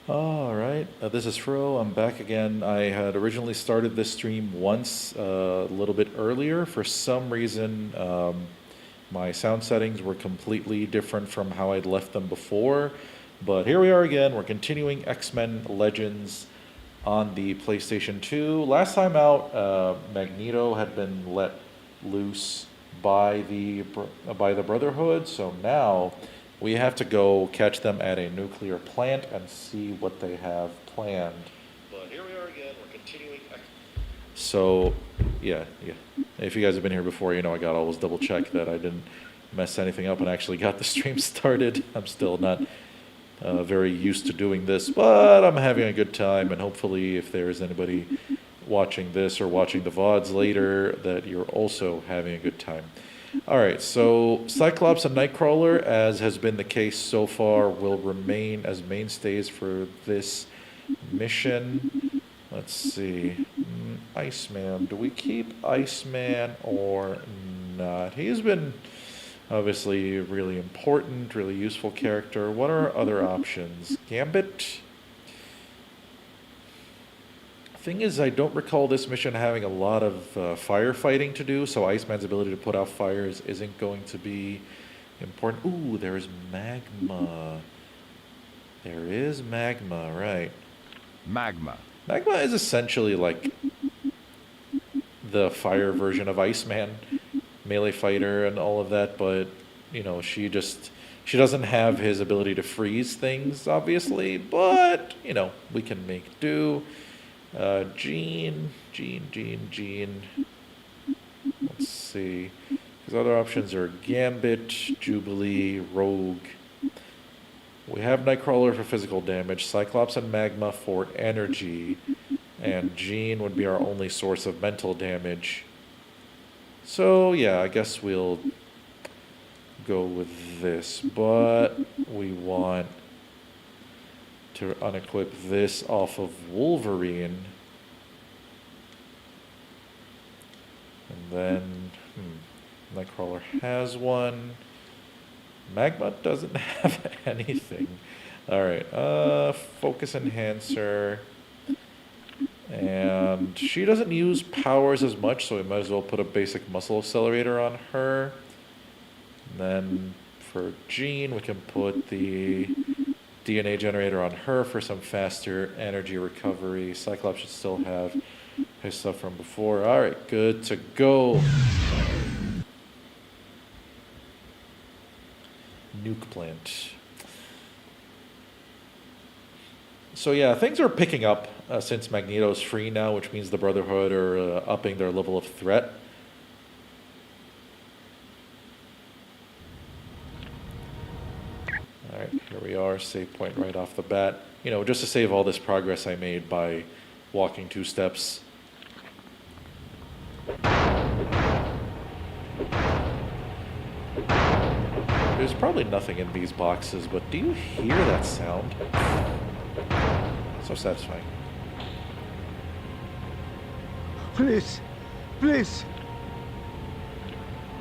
All right, this is Fro. I'm back again. I had originally started this stream once a little bit earlier. For some reason, my sound settings were completely different from how I'd left them before. But here we are again. We're continuing X-Men Legends on the PlayStation 2. Last time out, Magneto had been let loose by the Brotherhood, so now we have to go catch them at a nuclear plant and see what they have planned. But here we are again. We're continuing. So, yeah. If you guys have been here before, you know I got always double check that I didn't mess anything up and actually got the stream started. I'm still not very used to doing this, but I'm having a good time, and hopefully if there is anybody watching this or watching the VODs later, that you're also having a good time. All right, so Cyclops and Nightcrawler, as has been the case so far, will remain as mainstays for this mission. Let's see. Iceman. Do we keep Iceman or not? He's been obviously really important, really useful character. What are our other options? Gambit? Thing is, I don't recall this mission having a lot of firefighting to do, so Iceman's ability to put out fires isn't going to be important. Ooh, there's magma. There is magma, right. Magma. Magma is essentially like the fire version of Iceman, melee fighter and all of that, but, you know, she doesn't have his ability to freeze things, obviously, but, you know, we can make do. Jean. Let's see. His other options are Gambit, Jubilee, Rogue. We have Nightcrawler for physical damage, Cyclops and Magma for energy, and Jean would be our only source of mental damage. So, yeah, I guess we'll go with this, but we want to unequip this off of Wolverine. And then, Nightcrawler has one. Magma doesn't have anything. Alright, Focus Enhancer. And she doesn't use powers as much, so we might as well put a basic muscle accelerator on her. And then for Jean, we can put the DNA generator on her for some faster energy recovery. Cyclops should still have his stuff from before. All right, good to go. Nuke plant. So yeah, things are picking up since Magneto's free now, which means the Brotherhood are upping their level of threat. All right, here we are, save point right off the bat. You know, just to save all this progress I made by walking 2 steps. There's probably nothing in these boxes, but do you hear that sound? So satisfying. Please, please.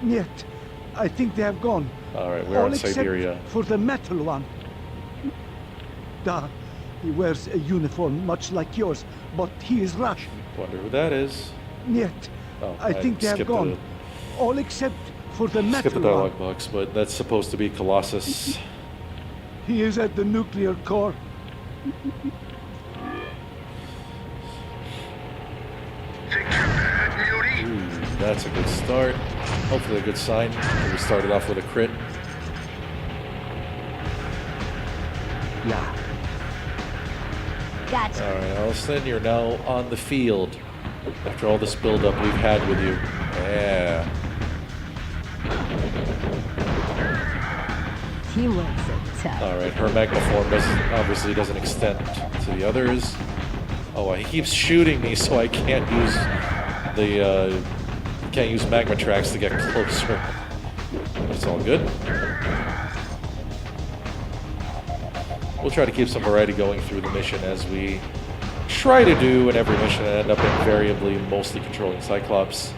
Yet, I think they have gone. All right, we're in Siberia. Except for the metal one. He wears a uniform much like yours, but he is Russian. Wonder who that is. Yet, Oh, I think they have gone. All except for the metal skip the dialogue one. box, but that's supposed to be Colossus. He is at the nuclear core. Ooh, that's a good start. Hopefully a good sign. We started off with a crit. Yeah. Gotcha. All right, Allison, you're now on the field. After all this build-up we've had with you. Yeah. Teamwork's so tough. All right, her magma form obviously doesn't extend to the others. Oh, he keeps shooting me, so I can't use the magma tracks to get closer. It's all good. We'll try to keep some variety going through the mission, as we try to do in every mission, and end up invariably mostly controlling Cyclops.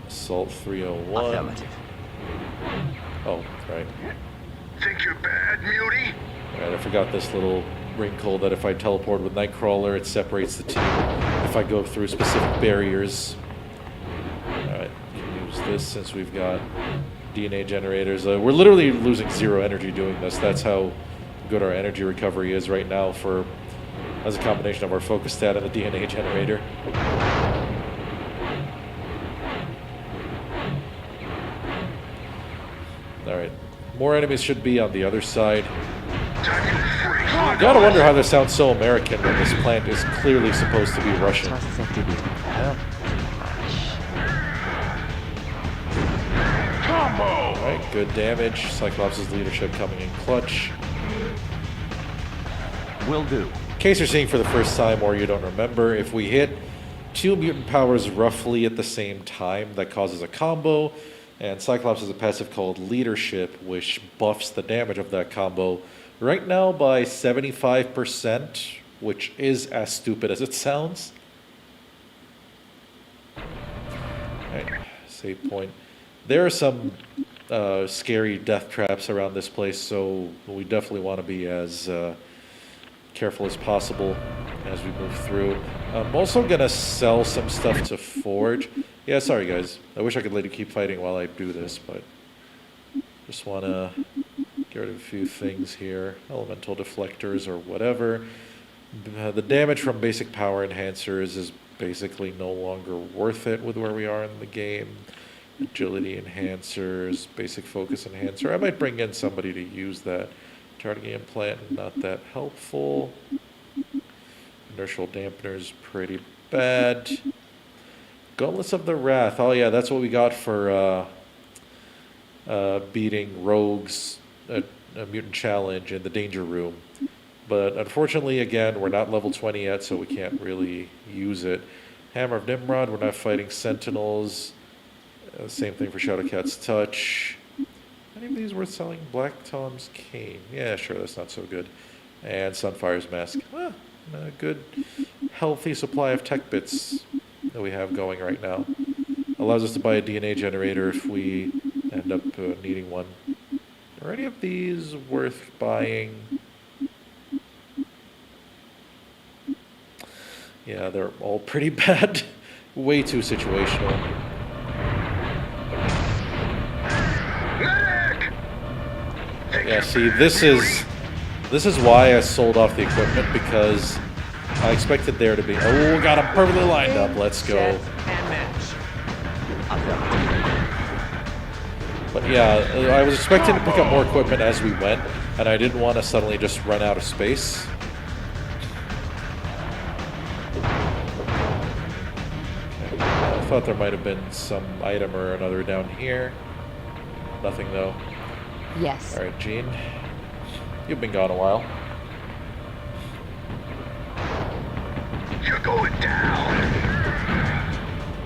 Assault 301. Affirmative. Oh, right. Think you're bad, Mutie? Alright, I forgot this little wrinkle that if I teleport with Nightcrawler, it separates the team if I go through specific barriers. Alright, can use this since we've got DNA generators. We're literally losing 0 energy doing this. That's how good our energy recovery is right now for as a combination of our focus stat and the DNA generator. Alright, more enemies should be on the other side. Gotta wonder how this sounds so American when this plant is clearly supposed to be Russian. Alright, good damage. Cyclops' leadership coming in clutch. Will do. In case you're seeing for the first time or you don't remember, if we hit 2 mutant powers roughly at the same time, that causes a combo, and Cyclops has a passive called Leadership, which buffs the damage of that combo right now by 75%, which is as stupid as it sounds. Alright, save point. There are some scary death traps around this place, so we definitely want to be as careful as possible as we move through. I'm also gonna sell some stuff to forge. Yeah, sorry guys. I wish I could let you keep fighting while I do this, but just wanna get rid of a few things here. Elemental deflectors or whatever. The damage from basic power enhancers is basically no longer worth it with where we are in the game. Agility enhancers, basic focus enhancer. I might bring in somebody to use that. Targeting implant, not that helpful. Inertial dampeners, pretty bad. Gauntlets of the Wrath. Oh yeah, that's what we got for beating rogues at a mutant challenge in the danger room. But unfortunately, again, we're not level 20 yet, so we can't really use it. Hammer of Nimrod, we're not fighting Sentinels. Same thing for Shadowcat's Touch. Any of these worth selling? Black Tom's Cane. Yeah, sure, that's not so good. And Sunfire's Mask. A good, healthy supply of tech bits that we have going right now. Allows us to buy a DNA generator if we end up needing one. Are any of these worth buying? Yeah, they're all pretty bad. Way too situational. Yeah, see, this is why I sold off the equipment, because I expected there to be... Oh, got him perfectly lined up. Let's go. But yeah, I was expecting to pick up more equipment as we went, and I didn't want to suddenly just run out of space. Okay. I thought there might have been some item or another down here. Nothing, though. Yes. Alright, Jean. You've been gone a while. You're going down.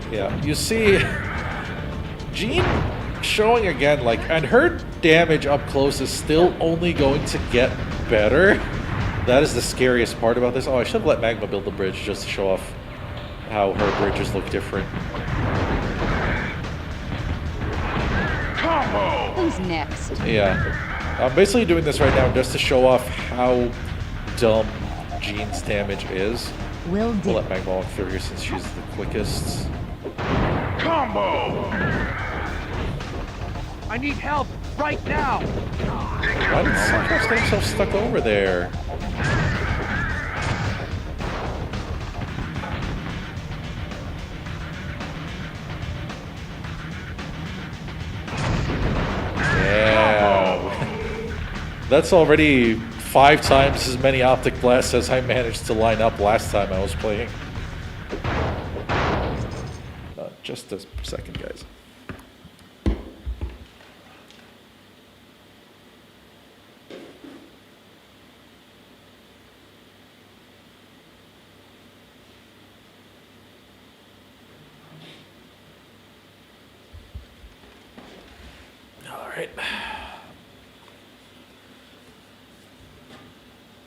Yeah, you see, Jean showing again, like, and her damage up close is still only going to get better. That is the scariest part about this. Oh, I should have let Magma build the bridge just to show off how her bridges look different. Who's next? Yeah. I'm basically doing this right now just to show off how dumb Jean's damage is. Will do. We'll let Magma walk through here since she's the quickest. Combo! I need help right now. Why did Cyclops get himself stuck over there? That's already 5 times as many optic blasts as I managed to line up last time I was playing. Just a second, guys. All right.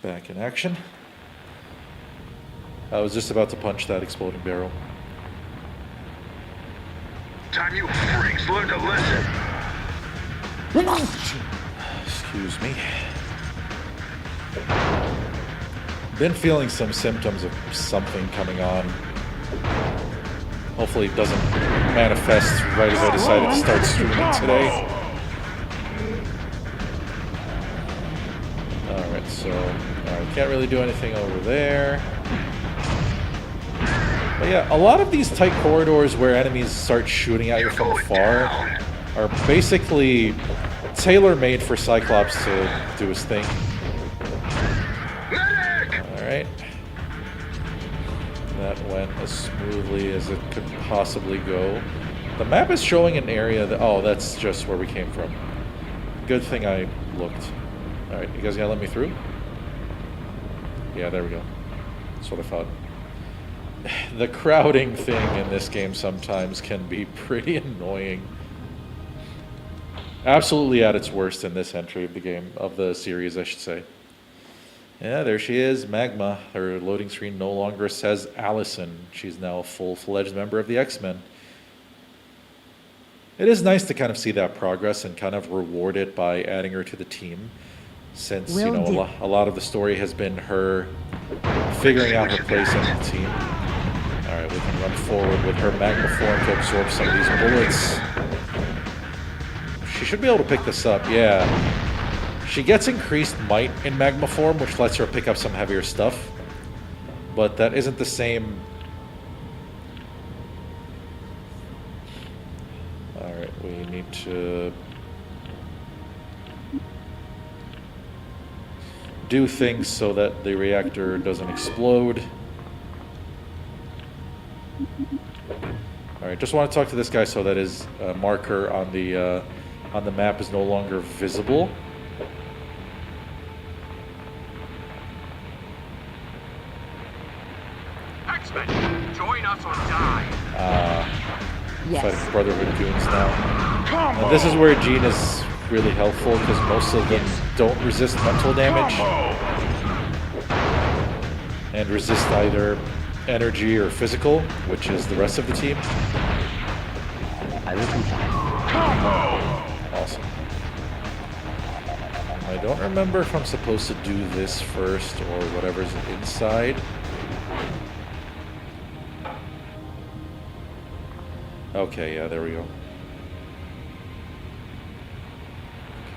Back in action. I was just about to punch that exploding barrel. Time you freaks learn to listen. Excuse me. Been feeling some symptoms of something coming on. Hopefully it doesn't manifest right as I decided to start streaming today. Alright, so can't really do anything over there. But yeah, a lot of these tight corridors where enemies start shooting at you from afar are basically tailor-made for Cyclops to do his thing. Alright. That went as smoothly as it could possibly go. The map is showing an area that... Oh, that's just where we came from. Good thing I looked. Alright, you guys gonna let me through? Yeah, there we go. That's what I thought. The crowding thing in this game sometimes can be pretty annoying. Absolutely at its worst in this entry of the game, of the series, I should say. Yeah, there she is, Magma. Her loading screen no longer says Allison. She's now a full-fledged member of the X-Men. It is nice to kind of see that progress and kind of reward it by adding her to the team. Since, you know, a lot of the story has been her figuring out her place in the team. Alright, we can run forward with her Magma form to absorb some of these bullets. She should be able to pick this up, yeah. She gets increased might in Magma form, which lets her pick up some heavier stuff. But that isn't the same... Alright, we need to... do things so that the reactor doesn't explode. Alright, just want to talk to this guy so that his marker on the map is no longer visible. X-Men, join us or die. Yes. Fighting Brotherhood goons now. This is where Jean is really helpful because most of them don't resist mental damage and resist either energy or physical, which is the rest of the team. I will comply. Awesome. I don't remember if I'm supposed to do this first or whatever's inside. Okay, yeah, there we go.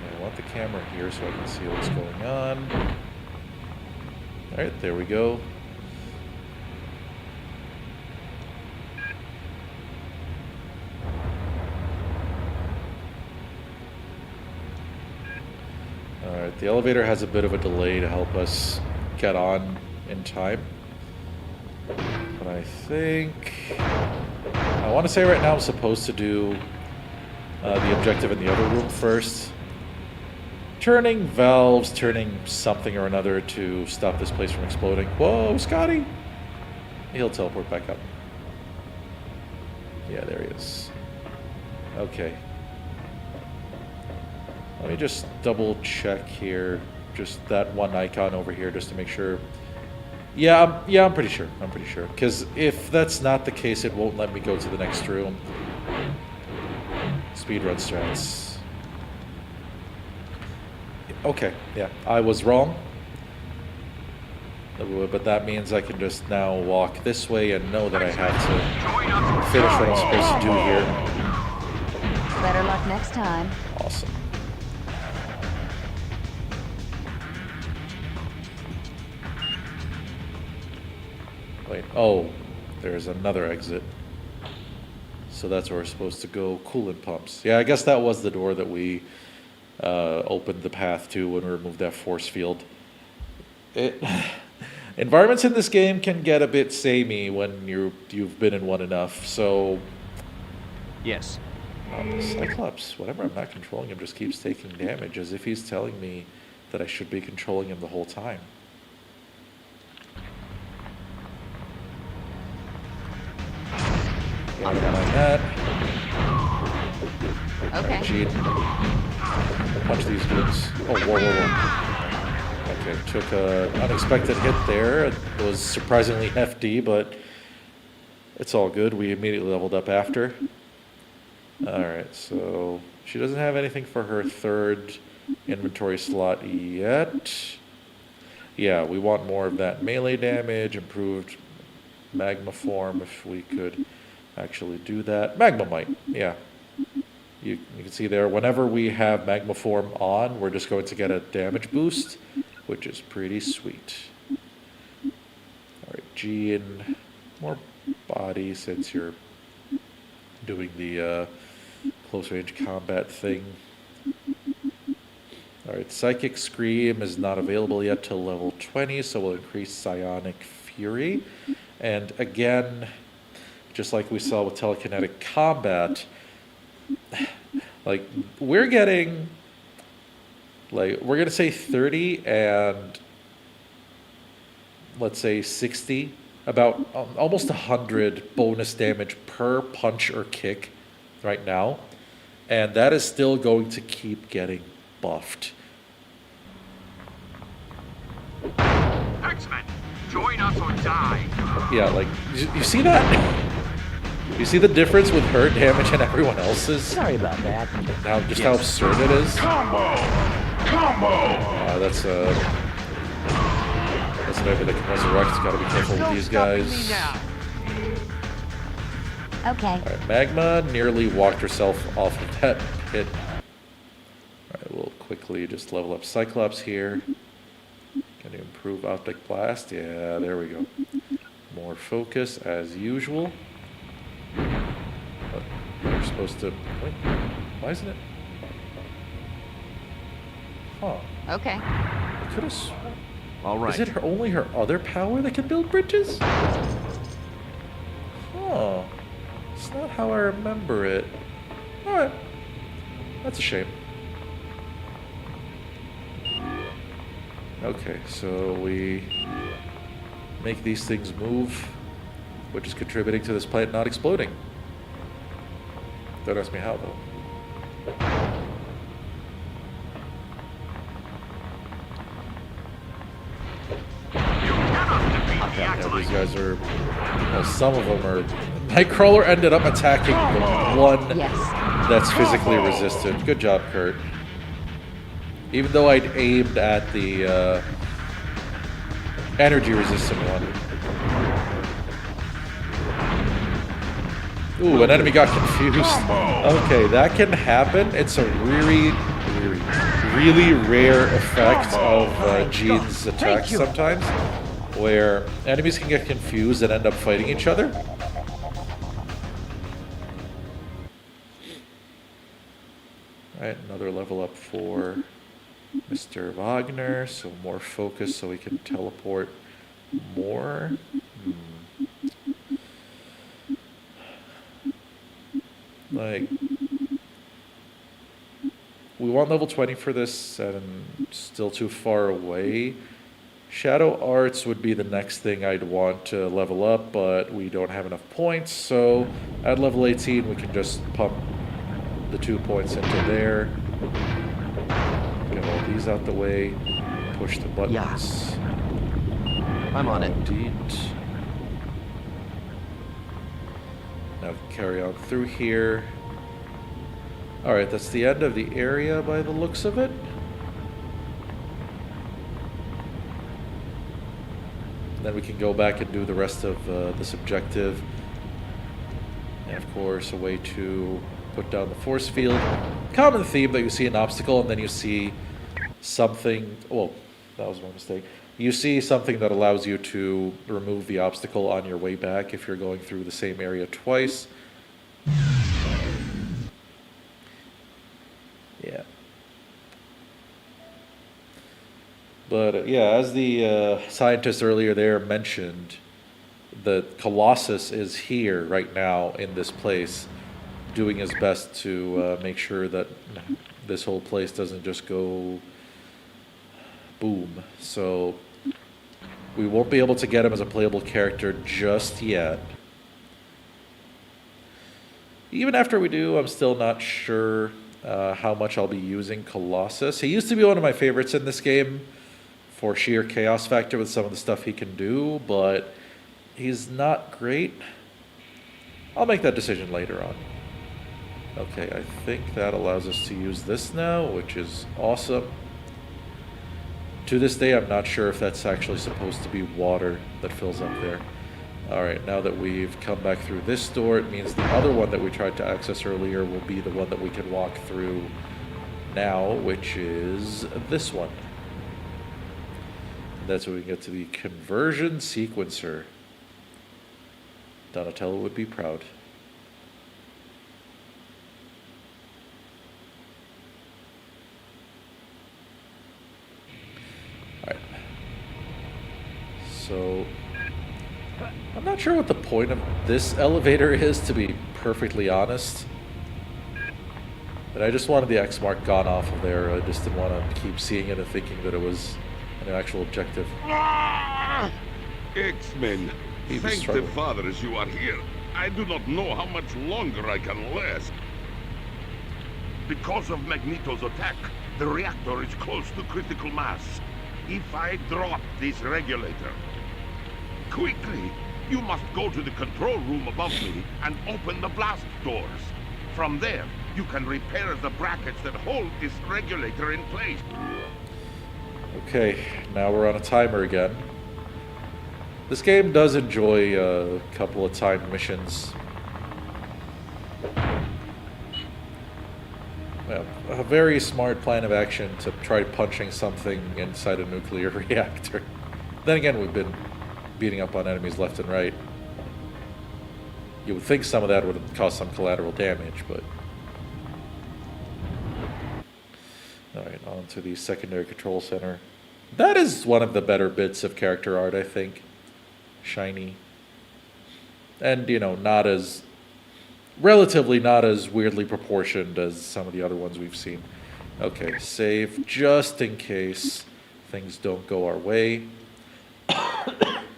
I want the camera here so I can see what's going on. Alright, there we go. Alright, the elevator has a bit of a delay to help us get on in time. But I think... I want to say right now I'm supposed to do the objective in the other room first. Turning valves, turning something or another to stop this place from exploding. Whoa, Scotty! He'll teleport back up. Yeah, there he is. Okay. Let me just double check here. Just that one icon over here just to make sure. Yeah, I'm pretty sure. I'm pretty sure. Because if that's not the case, it won't let me go to the next room. Speedrun strats. Okay, yeah, I was wrong. But that means I can just now walk this way and know that I have to finish what I'm supposed to do here. Better luck next time. Awesome. Wait, oh, there's another exit. So that's where we're supposed to go. Coolant pumps. Yeah, I guess that was the door that we opened the path to when we removed that force field. Environments in this game can get a bit samey when you've been in one enough, so... Yes. Cyclops, whenever I'm not controlling him, just keeps taking damage, as if he's telling me that I should be controlling him the whole time. Gotta mind that. Okay. Gene. Punch these dudes. Oh, whoa, whoa, whoa. Okay, took an unexpected hit there. It was surprisingly hefty, but it's all good. We immediately leveled up after. Alright, so she doesn't have anything for her third inventory slot yet. Yeah, we want more of that melee damage, improved magma form if we could actually do that. Magma might, yeah. You can see there, whenever we have magma form on, we're just going to get a damage boost, which is pretty sweet. Alright, G and more body since you're doing the close range combat thing. Alright, Psychic Scream is not available yet till level 20, so we'll increase Psionic Fury. And again, just like we saw with telekinetic combat, like, we're getting, like, we're going to say 30 and, let's say 60, about almost 100 bonus damage per punch or kick right now. And that is still going to keep getting buffed. X-Men, join us or die. Yeah, like, you see that? You see the difference with her damage and everyone else's? Sorry about that. Now, just how absurd it is. Combo! Combo! That's maybe that can resurrect. Gotta be careful with these guys. Okay. Alright, Magma nearly walked herself off of that pit. Alright, we'll quickly just level up Cyclops here. Can you improve Optic Blast? Yeah, there we go. More focus as usual. But we're supposed to... Wait, why isn't it? Huh. Okay. I could have sworn... All right. Is it only her other power that can build bridges? Oh, it's not how I remember it. Alright. That's a shame. Okay, so we make these things move, which is contributing to this planet not exploding. Don't ask me how, though. Yeah, these guys are... Well, some of them are... Nightcrawler ended up attacking the one Yes. that's physically resistant. Good job, Kurt. Even though I'd aimed at the energy resistant one. Ooh, an enemy got confused. Okay, that can happen. It's a really rare effect of Jean's attacks sometimes, where enemies can get confused and end up fighting each other. Alright, another level up for Mr. Wagner, so more focus so we can teleport more. Like, we want level 20 for this, and I'm still too far away. Shadow Arts would be the next thing I'd want to level up, but we don't have enough points, so at level 18 we can just pump the 2 points into there. Get all these out the way, push the buttons. I'm on it. Indeed. Now carry on through here. Alright, that's the end of the area by the looks of it. Then we can go back and do the rest of this objective. And of course, a way to put down the force field. Common theme that you see an obstacle and then you see something... Well, that was my mistake. You see something that allows you to remove the obstacle on your way back if you're going through the same area twice. Yeah. But yeah, as the scientist earlier there mentioned, the Colossus is here right now in this place, doing his best to make sure that this whole place doesn't just go boom. So we won't be able to get him as a playable character just yet. Even after we do, I'm still not sure how much I'll be using Colossus. He used to be one of my favorites in this game for sheer chaos factor with some of the stuff he can do, but he's not great. I'll make that decision later on. Okay, I think that allows us to use this now, which is awesome. To this day, I'm not sure if that's actually supposed to be water that fills up there. Alright, now that we've come back through this door, it means the other one that we tried to access earlier will be the one that we can walk through now, which is this one. And that's when we get to the conversion sequencer. Donatello would be proud. Alright. So, I'm not sure what the point of this elevator is, to be perfectly honest. But I just wanted the X mark gone off of there. I just didn't want to keep seeing it and thinking that it was an actual objective. X-Men, He was thank the struggling. fathers you are here. I do not know how much longer I can last. Because of Magneto's attack, the reactor is close to critical mass. If I drop this regulator... Quickly! You must go to the control room above me and open the blast doors. From there, you can repair the brackets that hold this regulator in place. Okay, now we're on a timer again. This game does enjoy a couple of timed missions. Well, a very smart plan of action to try punching something inside a nuclear reactor. Then again, we've been beating up on enemies left and right. You would think some of that would cause some collateral damage, but... Alright, on to the secondary control center. That is one of the better bits of character art, I think. Shiny. And, you know, not as... relatively not as weirdly proportioned as some of the other ones we've seen. Okay, save just in case things don't go our way.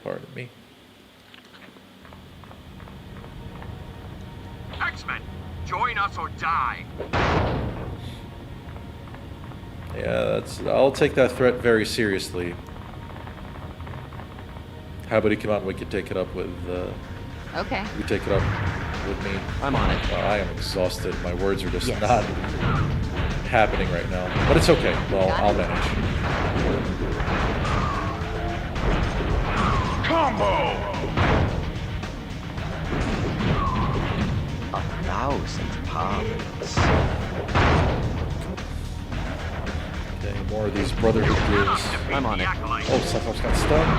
Pardon me. X-Men, join us or die. Yeah, I'll take that threat very seriously. How about you come out and we can take it up with, Okay. you take it up with me. I'm on it. I am exhausted. My words are just Yes. not happening right now. But it's okay. Well, Got I'll it. manage. Combo! 1,000 pounds. Okay, more of these Brotherhood gears. I'm on it. Oh, Cyclops got stunned.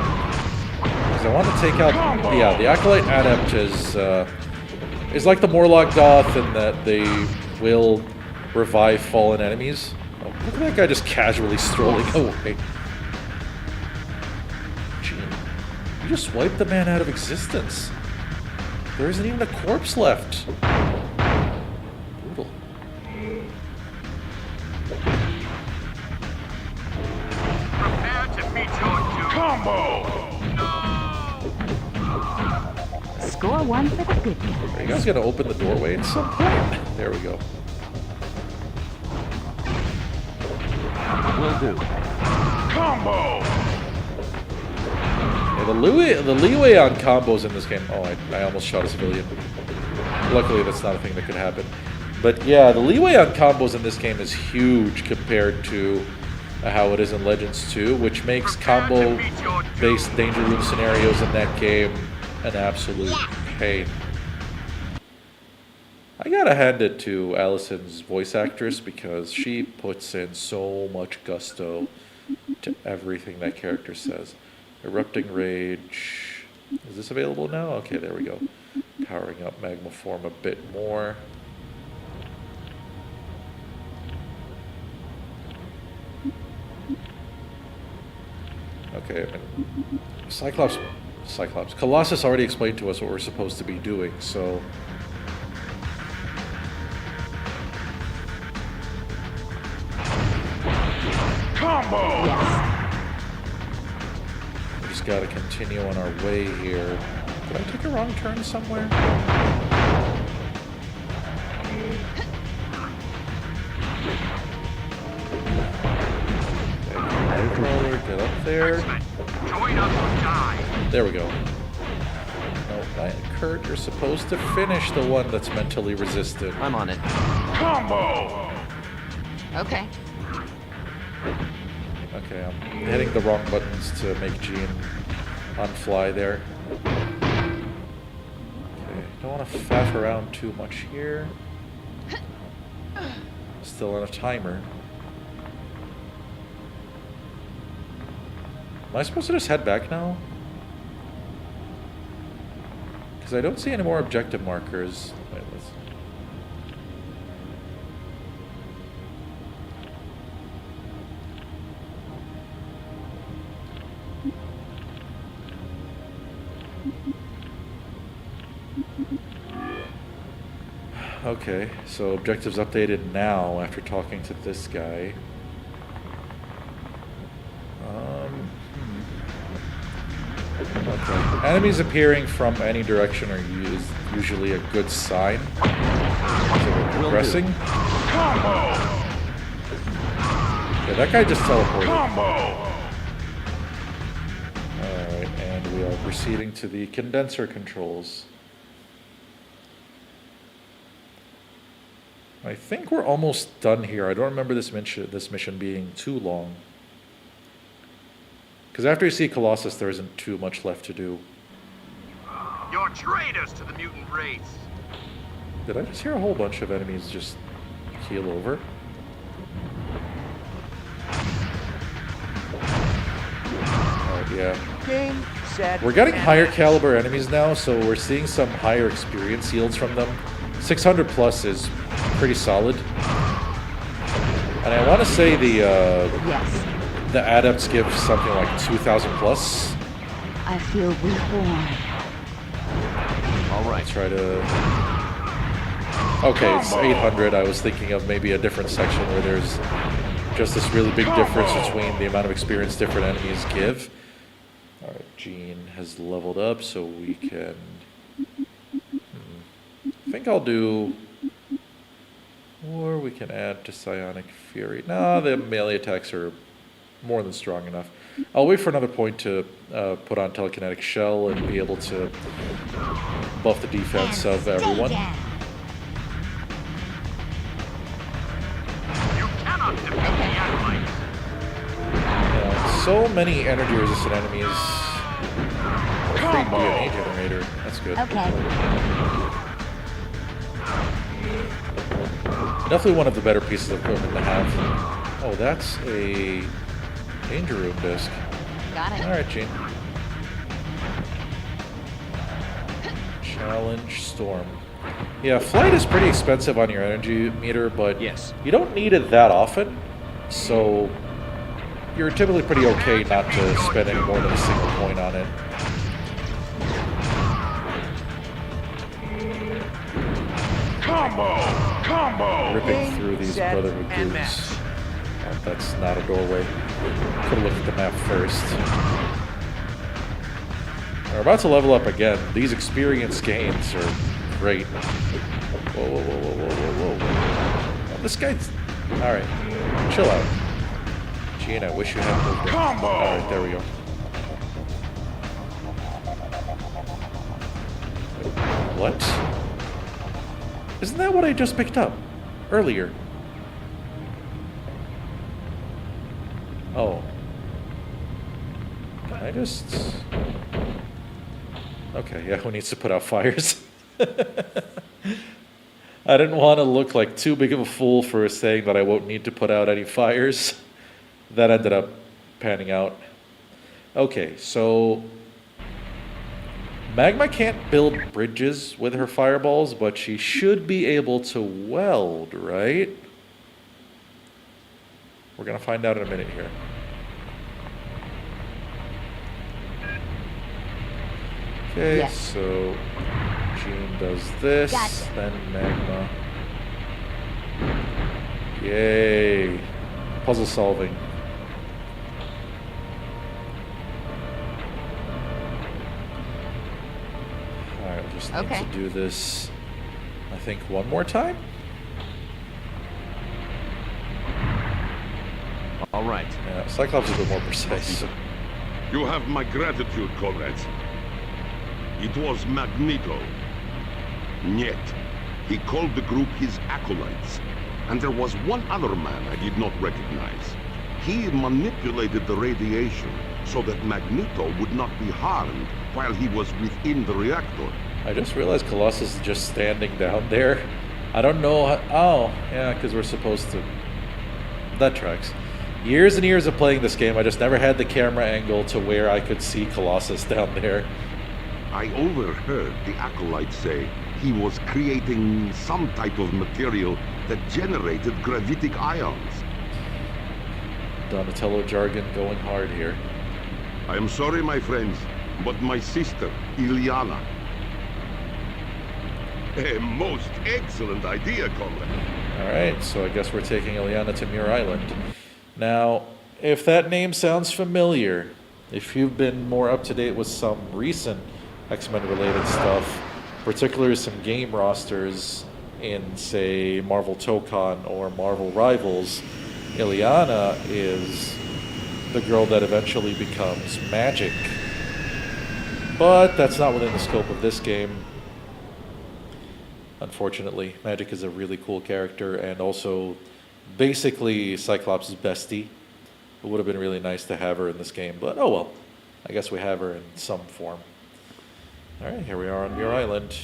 Because I want to take out... Yeah, the Acolyte Adept is like the Morlock Goth in that they will revive fallen enemies. Oh, look at that guy just casually strolling away. Gee, you just wiped the man out of existence. There isn't even a corpse left. Brutal. Prepare to meet your doom. Combo! Score one for the good guys. Are you guys gonna open the doorway at some point? There we go. Will do. Combo! Yeah, the leeway on combos in this game. Oh, I almost shot a civilian. Luckily, that's not a thing that could happen. But yeah, the leeway on combos in this game is huge compared to how it is in Legends 2, which makes combo-based danger room scenarios in that game an absolute pain. I gotta hand it to Allison's voice actress because she puts in so much gusto to everything that character says. Erupting Rage. Is this available now? Okay, there we go. Powering up Magma Form a bit more. Okay, and Cyclops. Colossus already explained to us what we're supposed to be doing, so... Combo! We just gotta continue on our way here. Did I take a wrong turn somewhere? Okay, controller, get up there. X-Men, join us or die. There we go. Nope, Kurt, you're supposed to finish the one that's mentally resistant. I'm on it. Combo! Okay. Okay, I'm hitting the wrong buttons to make Jean unfly there. Okay, don't want to faff around too much here. Still on a timer. Am I supposed to just head back now? Because I don't see any more objective markers. Wait, let's... Okay, so objectives updated now after talking to this guy. Okay. Enemies appearing from any direction are usually a good sign. So we're progressing. Combo! Yeah, that guy just teleported. Combo! Alright, and we are proceeding to the condenser controls. I think we're almost done here. I don't remember this mission being too long. Because after you see Colossus, there isn't too much left to do. You're traitors to the mutant race. Did I just hear a whole bunch of enemies just keel over? Alright, yeah. Game, set, We're getting and higher match. caliber enemies now, so we're seeing some higher experience yields from them. 600 plus is pretty solid. And I want to say Yes. the adepts give something like 2,000 plus. I feel reborn. All right. Try to... Okay, it's 800. I was thinking of maybe a different section where there's just this really big difference between the amount of experience different enemies give. Alright, Jean has leveled up, so we can... I think I'll do... Or we can add to Psionic Fury. No, the melee attacks are more than strong enough. I'll wait for another point to put on Telekinetic Shell and be able to buff the defense of everyone. You cannot defeat the Acolytes. Yeah, so many energy resistant enemies. Free DNA generator. That's good. Okay. Definitely one of the better pieces of equipment to have. Oh, that's a danger room disc. Got it. Alright, Gene. Challenge Storm. Yeah, flight is pretty expensive on your energy meter, but Yes. you don't need it that often, so you're typically pretty okay not to spend any more than a single point on it. Combo! Combo! Ripping through these set, Brotherhood and dudes. Oh, that's not a doorway. Could've looked at the map first. We're about to level up again. These experience gains are great. Whoa, whoa, whoa, whoa, whoa, whoa, whoa. Oh, this guy's... Alright. Chill out. Gene, I wish you hadn't moved in. Combo! Alright, there we go. What? Isn't that what I just picked up? Earlier. Oh. Can I just... Okay, yeah, who needs to put out fires? I didn't want to look like too big of a fool for saying that I won't need to put out any fires. That ended up panning out. Okay, so... Magma can't build bridges with her fireballs, but she should be able to weld, right? We're gonna find out in a minute here. Okay, Yes. so Jean does this, Gotcha. then Magma. Yay! Puzzle solving. Alright, we'll just need Okay. to do this, I think, one more time? All right. Yeah, Cyclops is a bit more precise. You have my gratitude, comrades. It was Magneto. Yet, he called the group his acolytes. And there was one other man I did not recognize. He manipulated the radiation so that Magneto would not be harmed while he was within the reactor. I just realized Colossus is just standing down there. I don't know how... Oh, yeah, because we're supposed to... That tracks. Years and years of playing this game, I just never had the camera angle to where I could see Colossus down there. I overheard the acolyte say he was creating some type of material that generated gravitic ions. Donatello jargon going hard here. I am sorry, my friends, but my sister, Illyana. A most excellent idea, comrade. Alright, so I guess we're taking Illyana to Muir Island. Now, if that name sounds familiar, if you've been more up to date with some recent X-Men related stuff, particularly some game rosters in, say, Marvel Tokon or Marvel Rivals, Illyana is the girl that eventually becomes Magic. But that's not within the scope of this game. Unfortunately, Magic is a really cool character and also basically Cyclops' bestie. It would have been really nice to have her in this game, but oh well. I guess we have her in some form. Alright, here we are on Muir Island.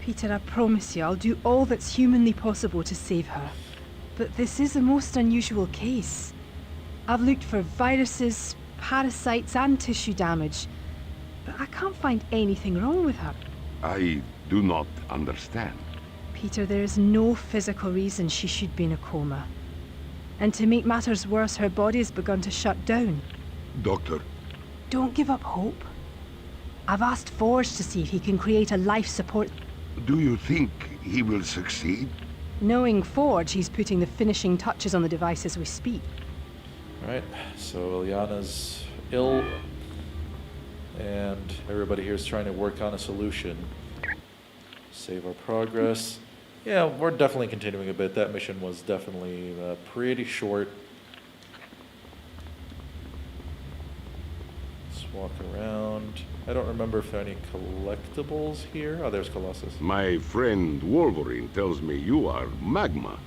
Peter, I promise you, I'll do all that's humanly possible to save her. But this is a most unusual case. I've looked for viruses, parasites, and tissue damage, but I can't find anything wrong with her. I do not understand. Peter, there is no physical reason she should be in a coma. And to make matters worse, her body has begun to shut down. Doctor, Don't give up hope. I've asked Forge to see if he can create a life support. do you think he will succeed? Knowing Forge, he's putting the finishing touches on the device as we speak. Alright, so Illyana's ill, and everybody here is trying to work on a solution. Save our progress. Yeah, we're definitely continuing a bit. That mission was definitely pretty short. Let's walk around. I don't remember if there are any collectibles here. Oh, there's Colossus. My friend Wolverine tells me you are Magma,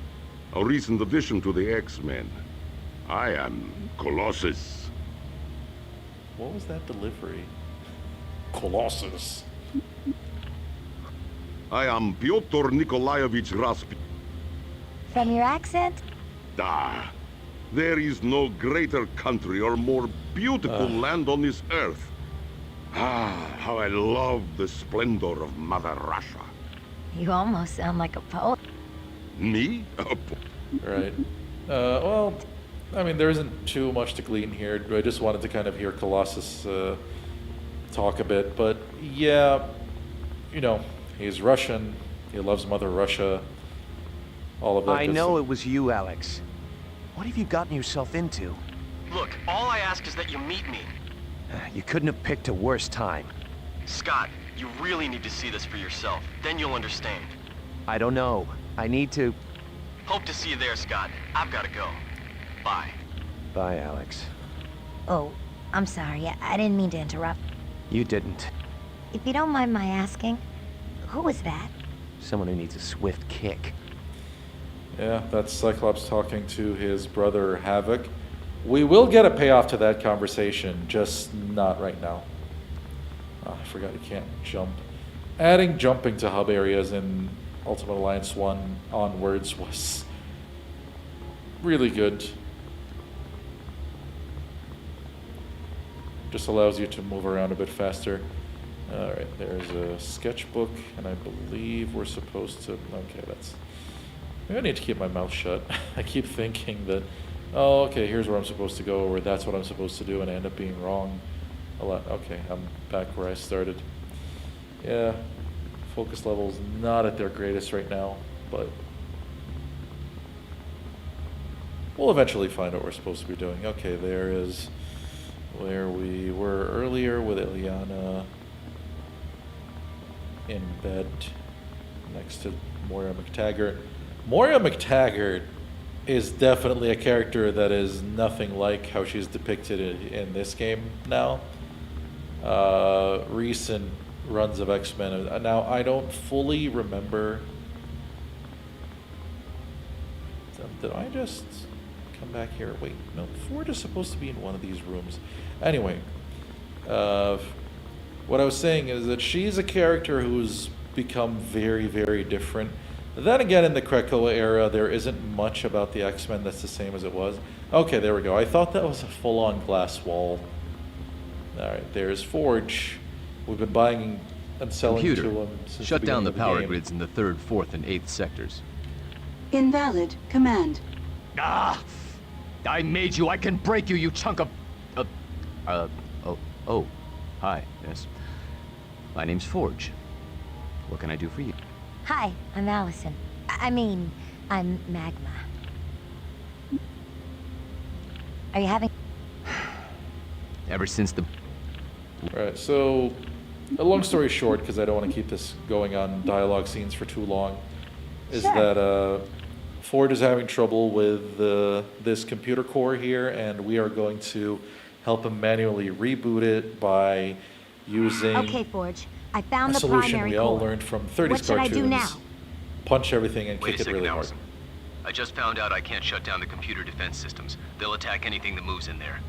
a recent addition to the X-Men. I am Colossus. What was that delivery? Colossus. I am Pyotr Nikolaevich Rasputin. From your accent? Ah, there is no greater country or more beautiful land on this earth. Ah, how I love the splendor of Mother Russia. You almost sound like a poet. Me? Right. Well, I mean, there isn't too much to glean here. I just wanted to kind of hear Colossus talk a bit. But yeah, you know, he's Russian. He loves Mother Russia. All of that. I know it was you, Alex. What have you gotten yourself into? Look, all I ask is that you meet me. You couldn't have picked a worse time. Scott, you really need to see this for yourself. Then you'll understand. I don't know. I need to... Hope to see you there, Scott. I've got to go. Bye. Bye, Alex. Oh, I'm sorry. I didn't mean to interrupt. You didn't. If you don't mind my asking, who was that? Someone who needs a swift kick. Yeah, that's Cyclops talking to his brother Havoc. We will get a payoff to that conversation, just not right now. Oh, I forgot you can't jump. Adding jumping to hub areas in Ultimate Alliance 1 onwards was really good. Just allows you to move around a bit faster. Alright, there's a sketchbook, and I believe we're supposed to... Okay, that's... Maybe I need to keep my mouth shut. I keep thinking that, oh, okay, here's where I'm supposed to go, or that's what I'm supposed to do, and I end up being wrong a lot. Okay, I'm back where I started. Yeah, focus level's not at their greatest right now, but we'll eventually find what we're supposed to be doing. Okay, there is where we were earlier with Illyana in bed next to Moira McTaggart. Moira McTaggart is definitely a character that is nothing like how she's depicted in this game now. recent runs of X-Men. Now, I don't fully remember. Did I just come back here? Wait, no, Ford is supposed to be in one of these rooms. Anyway, what I was saying is that she's a character who's become very, very different. Then again, in the Krakoa era, there isn't much about the X-Men that's the same as it was. Okay, there we go. I thought that was a full-on glass wall. Alright, there's Forge. We've been buying and selling Computer, to him since shut down the beginning of power game. grids in the 3rd, 4th, and 8th sectors. Invalid command. Ah! I made you. I can break you, you chunk of... Oh. Hi, yes. My name's Forge. What can I do for you? Hi, I'm Allison. I mean, I'm Magma. Are you having... Ever since the... Right, so, a long story short, because I don't want to keep this going on dialogue scenes for too long, is that Ford is having trouble with this computer core here, and we are going to help him manually reboot it by using Okay, Forge. I found a the solution primary we all core. learned from 30s What should I cartoons. do now? Punch everything and Wait kick a it second, really hard. Allison. I just found out I can't shut down the computer defense systems. They'll attack anything that moves in there.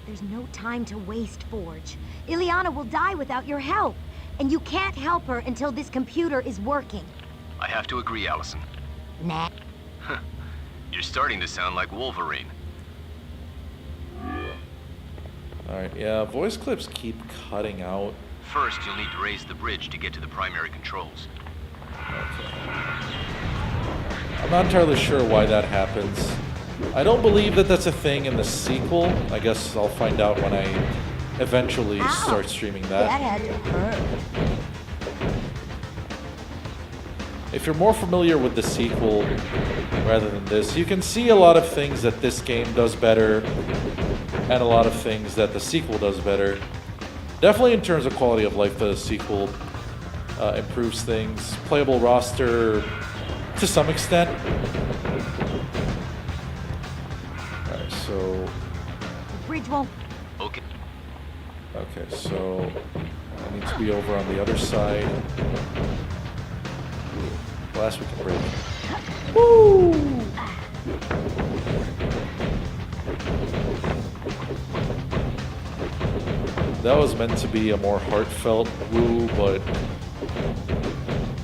There's no time to waste, Forge. Ileana will die without your help. And you can't help her until this computer is working. I have to agree, Allison. Nah. You're starting to sound like Wolverine. Alright, yeah, voice clips keep cutting out. First, you'll need to raise the bridge to get to the primary controls. I'm not entirely sure why that happens. I don't believe that that's a thing in the sequel. I guess I'll find out when I eventually start streaming that. That had to hurt. If you're more familiar with the sequel rather than this, you can see a lot of things that this game does better and a lot of things that the sequel does better. Definitely in terms of quality of life, the sequel improves things. Playable roster to some extent. Alright, so... The bridge won't... Okay. Okay, so I need to be over on the other side. Last we can break. Woo! That was meant to be a more heartfelt woo, but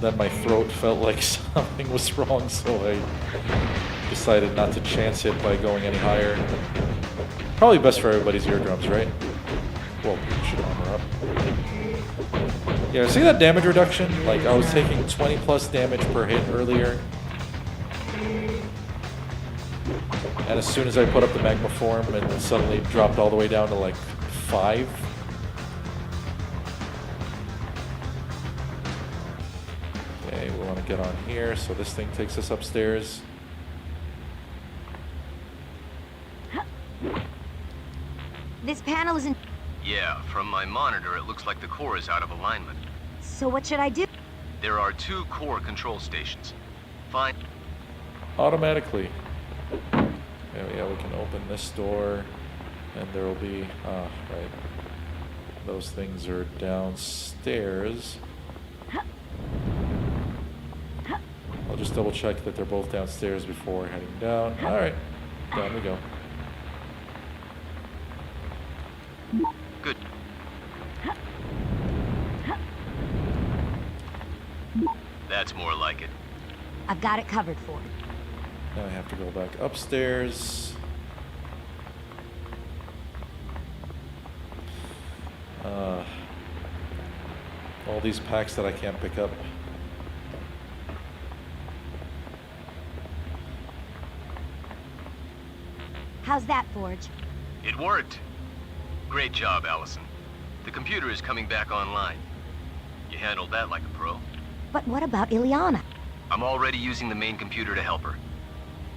then my throat felt like something was wrong, so I decided not to chance it by going any higher. Probably best for everybody's eardrums, right? Well, should armor up. Yeah, see that damage reduction? Like, I was taking 20 plus damage per hit earlier. And as soon as I put up the magma form, it suddenly dropped all the way down to like 5. Okay, we want to get on here, so this thing takes us upstairs. This panel isn't... Yeah, from my monitor, it looks like the core is out of alignment. So what should I do? There are 2 core control stations. Fine. Automatically. Yeah, we can open this door, and there will be... right. Those things are downstairs. I'll just double check that they're both downstairs before heading down. Alright, down we go. Good. That's more like it. I've got it covered, Ford. Now I have to go back upstairs. All these packs that I can't pick up. How's that, Forge? It worked. Great job, Allison. The computer is coming back online. You handled that like a pro. But what about Ileana? I'm already using the main computer to help her.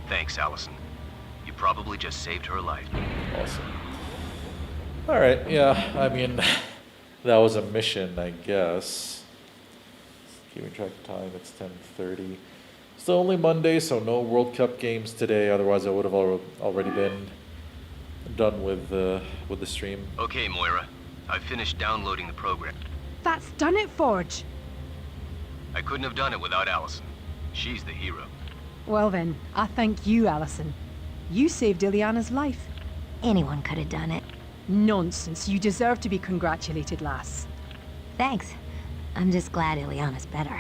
Thanks, Allison. You probably just saved her life. Awesome. Alright, yeah, I mean, that was a mission, I guess. Keeping track of time, it's 10:30. It's only Monday, so no World Cup games today, otherwise I would have already been done with the stream. Okay, Moira. I've finished downloading the program. That's done it, Forge. I couldn't have done it without Allison. She's the hero. Well then, I thank you, Allison. You saved Ileana's life. Anyone could have done it. Nonsense. You deserve to be congratulated, lass. Thanks. I'm just glad Ileana's better.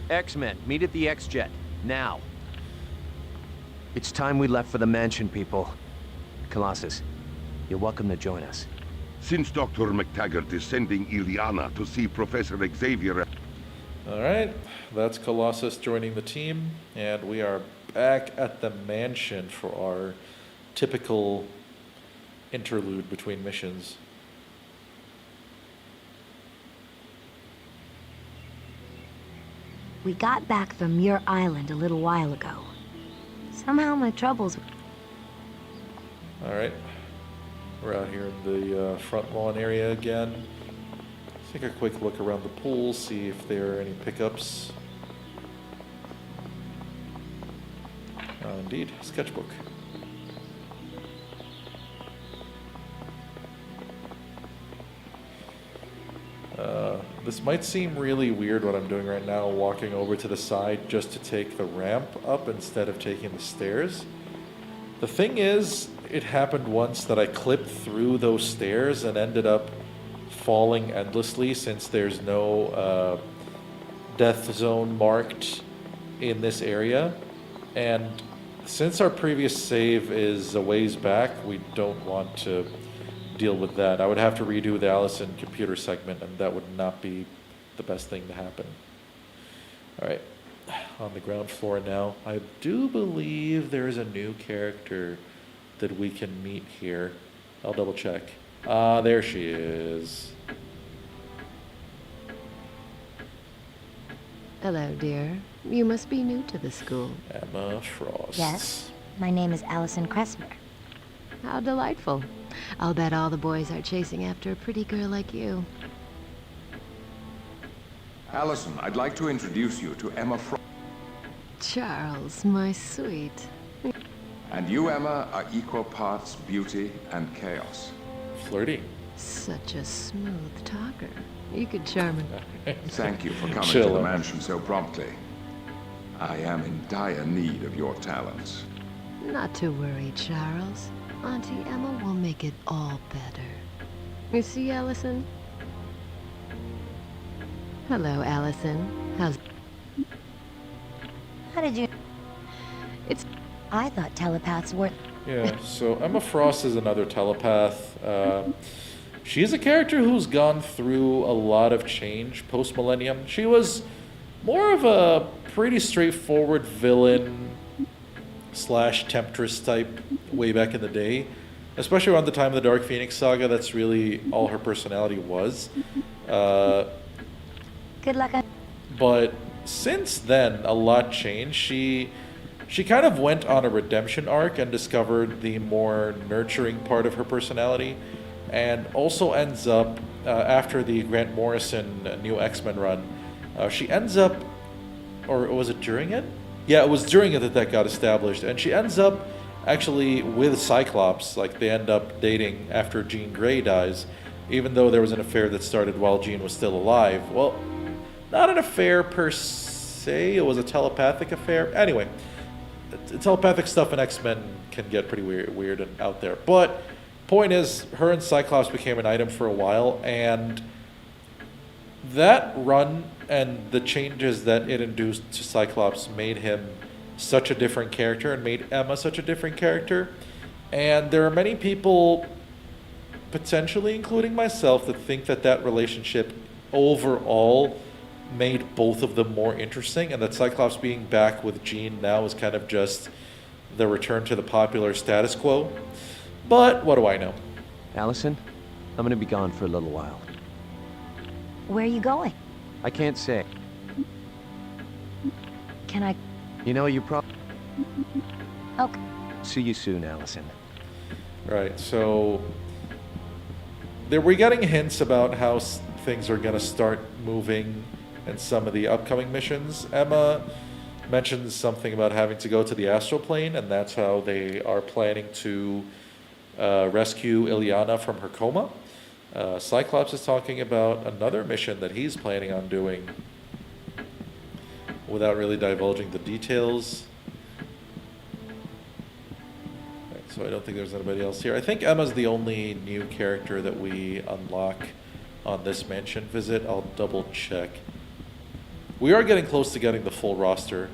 X-Men, meet at the X-Jet. Now. It's time we left for the mansion, people. Colossus, you're welcome to join us. Since Dr. McTaggart is sending Ileana to see Professor Xavier... Alright, that's Colossus joining the team, and we are back at the mansion for our typical interlude between missions. We got back from Muir Island a little while ago. Somehow my troubles... Alright, we're out here in the front lawn area again. Take a quick look around the pool, see if there are any pickups. Indeed, sketchbook. This might seem really weird what I'm doing right now, walking over to the side just to take the ramp up instead of taking the stairs. The thing is, it happened once that I clipped through those stairs and ended up falling endlessly since there's no death zone marked in this area. And since our previous save is a ways back, we don't want to deal with that. I would have to redo the Allison computer segment, and that would not be the best thing to happen. Alright, on the ground floor now. I do believe there is a new character that we can meet here. I'll double check. There she is. Hello, dear. You must be new to the school. Emma Frost. Yes, my name is Allison Cressmer. How delightful. I'll bet all the boys are chasing after a pretty girl like you. Allison, I'd like to introduce you to Emma Frost. Charles, my sweet. And you, Emma, are equal parts beauty and chaos. Flirty. Such a smooth talker. You could charm him. Thank you for coming Chill, to the Emma. mansion so promptly. I am in dire need of your talents. Not to worry, Charles. Auntie Emma will make it all better. You see, Allison? Hello, Allison. How's... How did you... It's... I thought telepaths were... Yeah, so Emma Frost is another telepath. She's a character who's gone through a lot of change post-millennium. She was more of a pretty straightforward villain slash temptress type way back in the day. Especially around the time of the Dark Phoenix saga, that's really all her personality was. Good luck on... But since then, a lot changed. She kind of went on a redemption arc and discovered the more nurturing part of her personality, and also ends up, after the Grant Morrison new X-Men run, she ends up, or was it during it? Yeah, it was during it that got established, and she ends up actually with Cyclops. Like, they end up dating after Jean Grey dies, even though there was an affair that started while Jean was still alive. Well, not an affair per se, it was a telepathic affair. Anyway, telepathic stuff in X-Men can get pretty weird and out there. But point is, her and Cyclops became an item for a while, and that run and the changes that it induced to Cyclops made him such a different character and made Emma such a different character. And there are many people, potentially including myself, that think that that relationship overall made both of them more interesting, and that Cyclops being back with Jean now is kind of just the return to the popular status quo. But what do I know? Allison, I'm gonna be gone for a little while. Where are you going? I can't say. Can I... You know, you probably... Okay. See you soon, Allison. Right, so we're getting hints about how things are going to start moving in some of the upcoming missions. Emma mentions something about having to go to the astral plane, and that's how they are planning to rescue Ileana from her coma. Cyclops is talking about another mission that he's planning on doing without really divulging the details. Right, so I don't think there's anybody else here. I think Emma's the only new character that we unlock on this mansion visit. I'll double check. We are getting close to getting the full roster.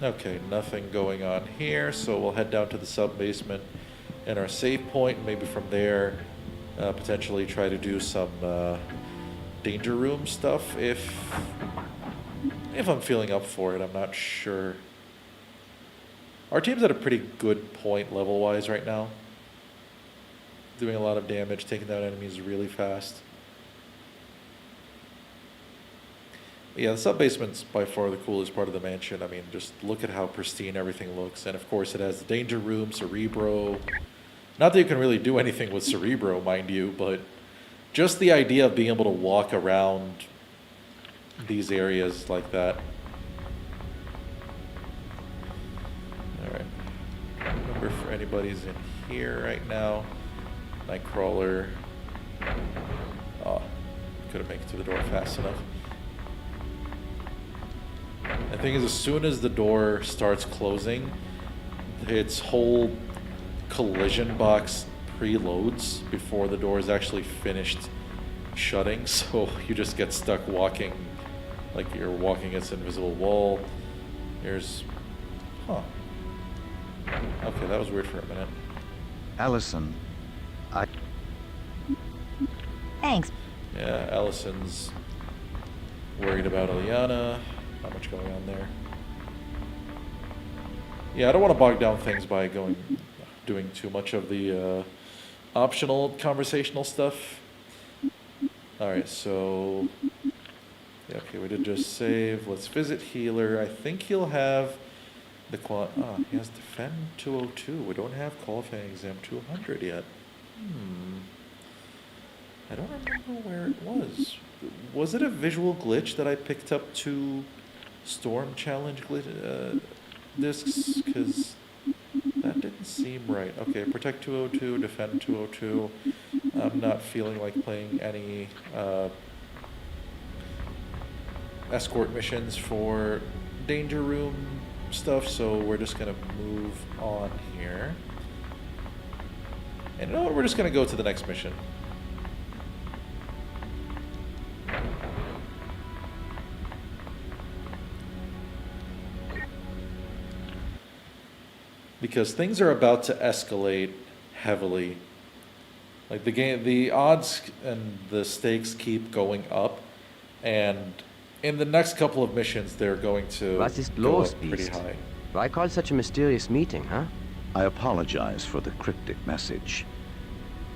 Okay, nothing going on here, so we'll head down to the sub-basement and our save point. Maybe from there, potentially try to do some danger room stuff if I'm feeling up for it. I'm not sure. Our team's at a pretty good point level-wise right now. Doing a lot of damage, taking down enemies really fast. Yeah, the sub-basement's by far the coolest part of the mansion. I mean, just look at how pristine everything looks. And of course, it has the danger room, Cerebro. Not that you can really do anything with Cerebro, mind you, but just the idea of being able to walk around these areas like that. Alright. I don't remember if anybody's in here right now. Nightcrawler. Oh, couldn't make it to the door fast enough. The thing is, as soon as the door starts closing, its whole collision box preloads before the door is actually finished shutting, so you just get stuck walking like you're walking against an invisible wall. Here's... Huh. Okay, that was weird for a minute. Allison, Thanks. Yeah, Allison's worried about Ileana. Not much going on there. Yeah, I don't want to bog down things by doing too much of the optional conversational stuff. Alright, so... Yeah, okay, we did just save. Let's visit Healer. I think he'll have the he has Defend 202. We don't have Qualifying Exam 200 yet. I don't remember where it was. Was it a visual glitch that I picked up 2 Storm Challenge discs? Because that didn't seem right. Okay, Protect 202, Defend 202. I'm not feeling like playing any escort missions for Danger Room stuff, so we're just going to move on here. And you know what? We're just going to go to the next mission. Because things are about to escalate heavily. Like the odds and the stakes keep going up, and in the next couple of missions, they're going to go up pretty high. Why call such a mysterious meeting, huh? I apologize for the cryptic message,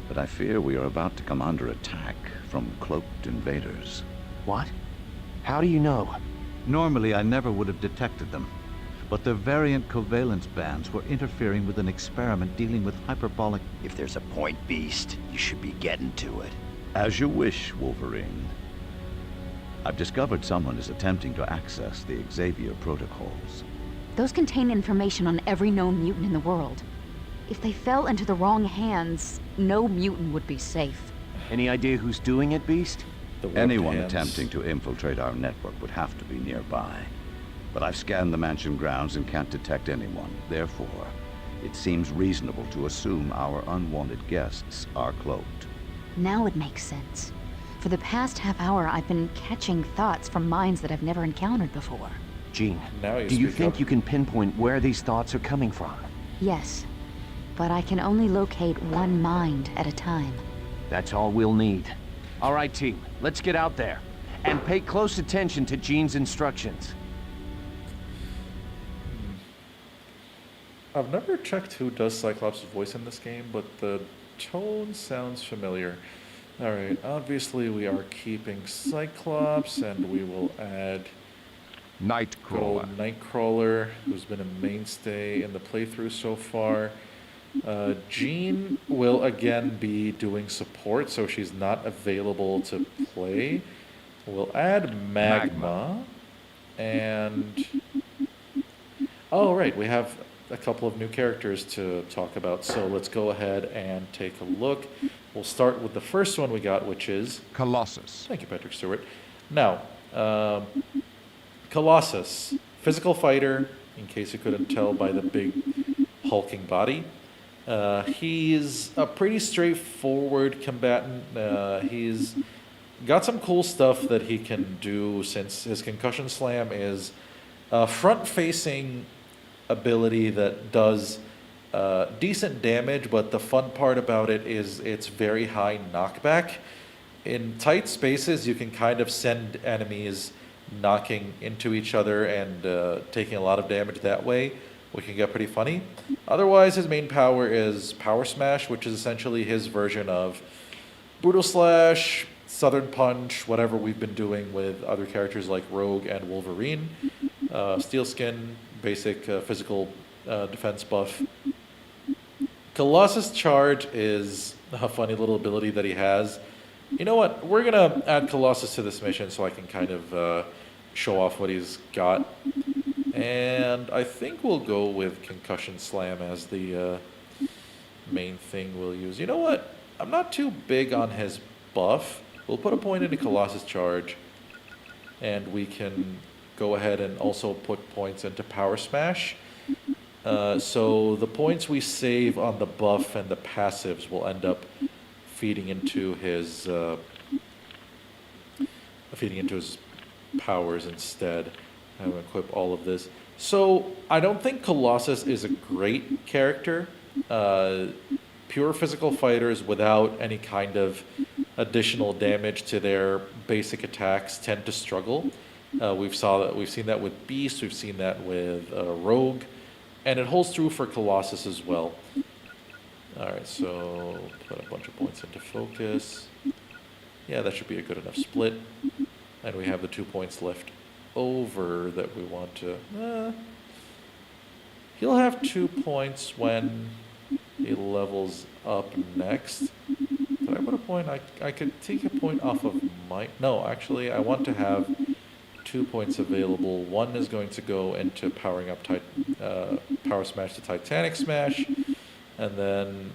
but I fear we are about to come under attack from cloaked invaders. What? How do you know? Normally, I never would have detected them, but their variant covalence bands were interfering with an experiment dealing with hyperbolic... If there's a point, Beast, you should be getting to it. As you wish, Wolverine. I've discovered someone is attempting to access the Xavier protocols. Those contain information on every known mutant in the world. If they fell into the wrong hands, no mutant would be safe. Any idea who's doing it, Beast? Anyone attempting to infiltrate our network would have to be nearby. But I've scanned the mansion grounds and can't detect anyone. Therefore, it seems reasonable to assume our unwanted guests are cloaked. Now it makes sense. For the past half hour, I've been catching thoughts from minds that I've never encountered before. Jean, do you think you can pinpoint where these thoughts are coming from? Yes, but I can only locate one mind at a time. That's all we'll need. All right, team, let's get out there. And pay close attention to Jean's instructions. I've never checked who does Cyclops' voice in this game, but the tone sounds familiar. Alright, obviously we are keeping Cyclops, and we will add Nightcrawler, who's been a mainstay in the playthrough so far. Jean will again be doing support, so she's not available to play. We'll add Magma. And... Oh, right, we have a couple of new characters to talk about, so let's go ahead and take a look. We'll start with the first one we got, which is Colossus. Thank you, Patrick Stewart. Now, Colossus, physical fighter, in case you couldn't tell by the big hulking body. He's a pretty straightforward combatant. He's got some cool stuff that he can do, since his concussion slam is a front-facing ability that does decent damage, but the fun part about it is it's very high knockback. In tight spaces, you can kind of send enemies knocking into each other and taking a lot of damage that way, which can get pretty funny. Otherwise, his main power is Power Smash, which is essentially his version of Brutal Slash, Southern Punch, whatever we've been doing with other characters like Rogue and Wolverine. Steel Skin, basic physical defense buff. Colossus Charge is a funny little ability that he has. You know what? We're going to add Colossus to this mission so I can kind of show off what he's got. And I think we'll go with Concussion Slam as the main thing we'll use. You know what? I'm not too big on his buff. We'll put a point into Colossus Charge, and we can go ahead and also put points into Power Smash. So the points we save on the buff and the passives will end up feeding into his powers instead. I'm going to equip all of this. So I don't think Colossus is a great character. Pure physical fighters without any kind of additional damage to their basic attacks tend to struggle. We've seen that with Beast, we've seen that with Rogue, and it holds true for Colossus as well. Alright, so put a bunch of points into focus. Yeah, that should be a good enough split. And we have the 2 points left over that we want to... he'll have 2 points when he levels up next. Did I put a point? I could take a point off of my... No, actually, I want to have 2 points available. One is going to go into powering up Power Smash to Titanic Smash. And then...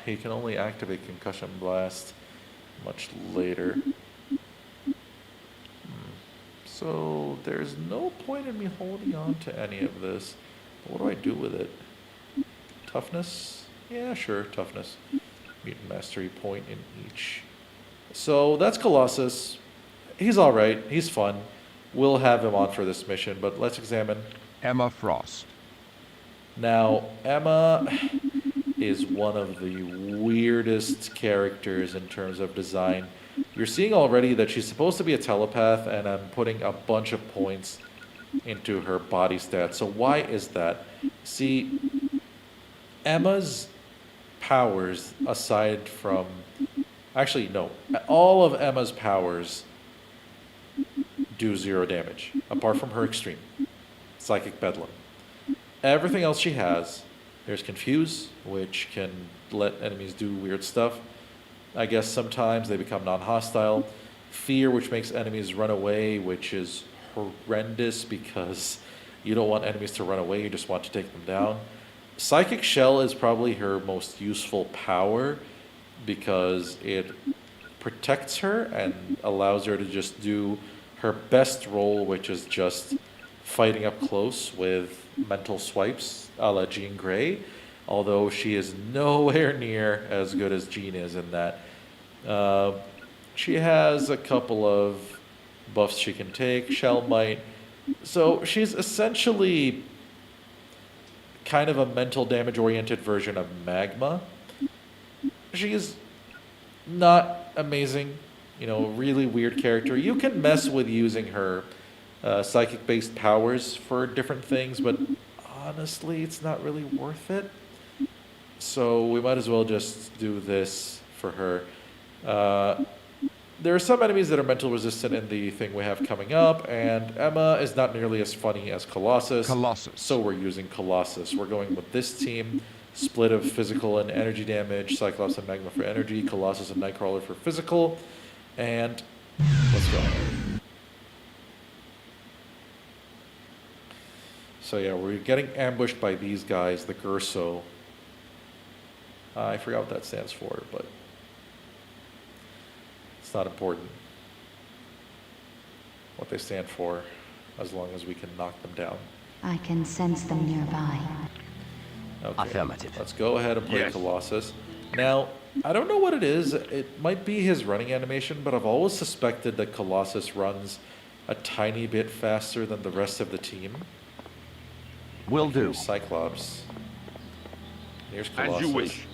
he can only activate Concussion Blast much later. So there's no point in me holding on to any of this. What do I do with it? Toughness? Yeah, sure, toughness. Mutant Mastery point in each. So that's Colossus. He's alright, he's fun. We'll have him on for this mission, but let's examine Emma Frost. Now, Emma is one of the weirdest characters in terms of design. You're seeing already that she's supposed to be a telepath, and I'm putting a bunch of points into her body stats. So why is that? See, Emma's powers, aside from... Actually, no. All of Emma's powers do 0 damage, apart from her extreme. Psychic Bedlam. Everything else she has, there's Confuse, which can let enemies do weird stuff. I guess sometimes they become non-hostile. Fear, which makes enemies run away, which is horrendous because you don't want enemies to run away, you just want to take them down. Psychic Shell is probably her most useful power because it protects her and allows her to just do her best role, which is just fighting up close with mental swipes a la Jean Grey, although she is nowhere near as good as Jean is in that. She has a couple of buffs she can take, Shell Might, so she's essentially kind of a mental damage oriented version of Magma. She's not amazing, you know, really weird character. You can mess with using her psychic-based powers for different things, but honestly, it's not really worth it. So we might as well just do this for her. There are some enemies that are mental resistant in the thing we have coming up, and Emma is not nearly as funny as Colossus. So we're using Colossus. We're going with this team. Split of physical and energy damage. Cyclops and Magma for energy. Colossus and Nightcrawler for physical. And let's go. So yeah, we're getting ambushed by these guys, the Gerso. I forgot what that stands for, but it's not important what they stand for, as long as we can knock them down. I can sense them nearby. Okay. Affirmative. Let's go ahead and play Colossus. Now, I don't know what it is. It might be his running animation, but I've always suspected that Colossus runs a tiny bit faster than the rest of the team. Will do. Here's Cyclops. Here's Colossus. As you wish.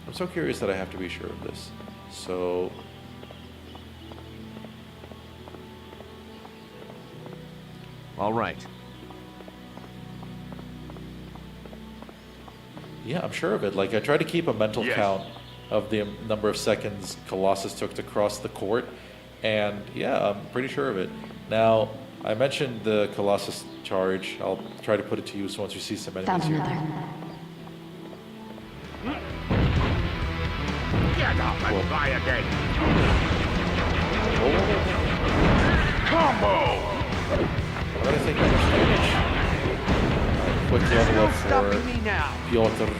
I'm so curious that I have to be sure of this. So... All right. Yeah, I'm sure of it. Like, I tried to keep a mental count of the number of seconds Colossus took to cross the court, and yeah, I'm pretty sure of it. Now, I mentioned the Colossus charge. I'll try to put it to use once you see some enemies here. Get up and try again. Combo! I think how much damage. Quick level up for Piotr.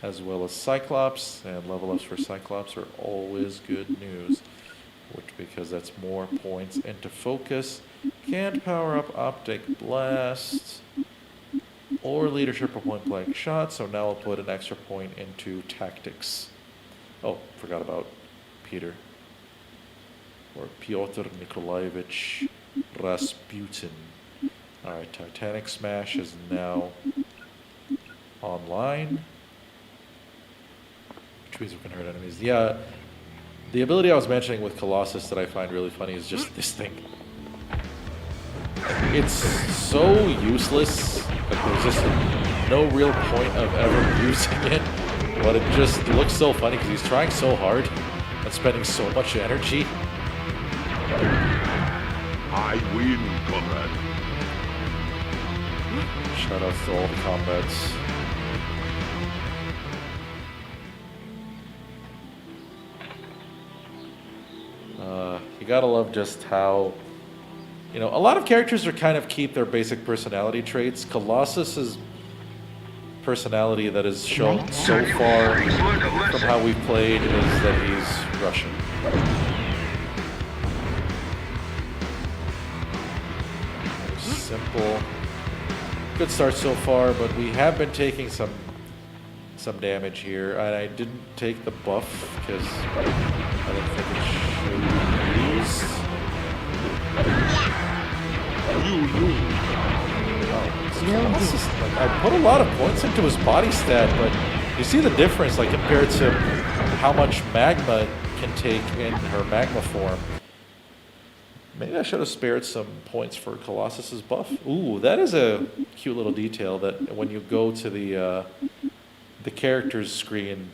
As well as Cyclops, and level ups for Cyclops are always good news, because that's more points into focus. Can't power up Optic Blast or Leadership or Point Blank Shot, so now I'll put an extra point into Tactics. Oh, forgot about Peter. Or Pyotr Nikolaevich Rasputin. Alright, Titanic Smash is now online. Which means we can hurt enemies. Yeah, the ability I was mentioning with Colossus that I find really funny is just this thing. It's so useless that there's just no real point of ever using it. But it just looks so funny because he's trying so hard and spending so much energy. I win, comrade. Shout out to all the combats. You gotta love just how, you know, a lot of characters are kind of keep their basic personality traits. Colossus's personality that is shown so far from how we've played is that he's Russian. Simple. Good start so far, but we have been taking some damage here. And I didn't take the buff because I didn't think it should be used. Like, I put a lot of points into his body stat, but you see the difference, like compared to how much magma can take in her magma form. Maybe I should have spared some points for Colossus's buff. Ooh, that is a cute little detail that when you go to the characters screen,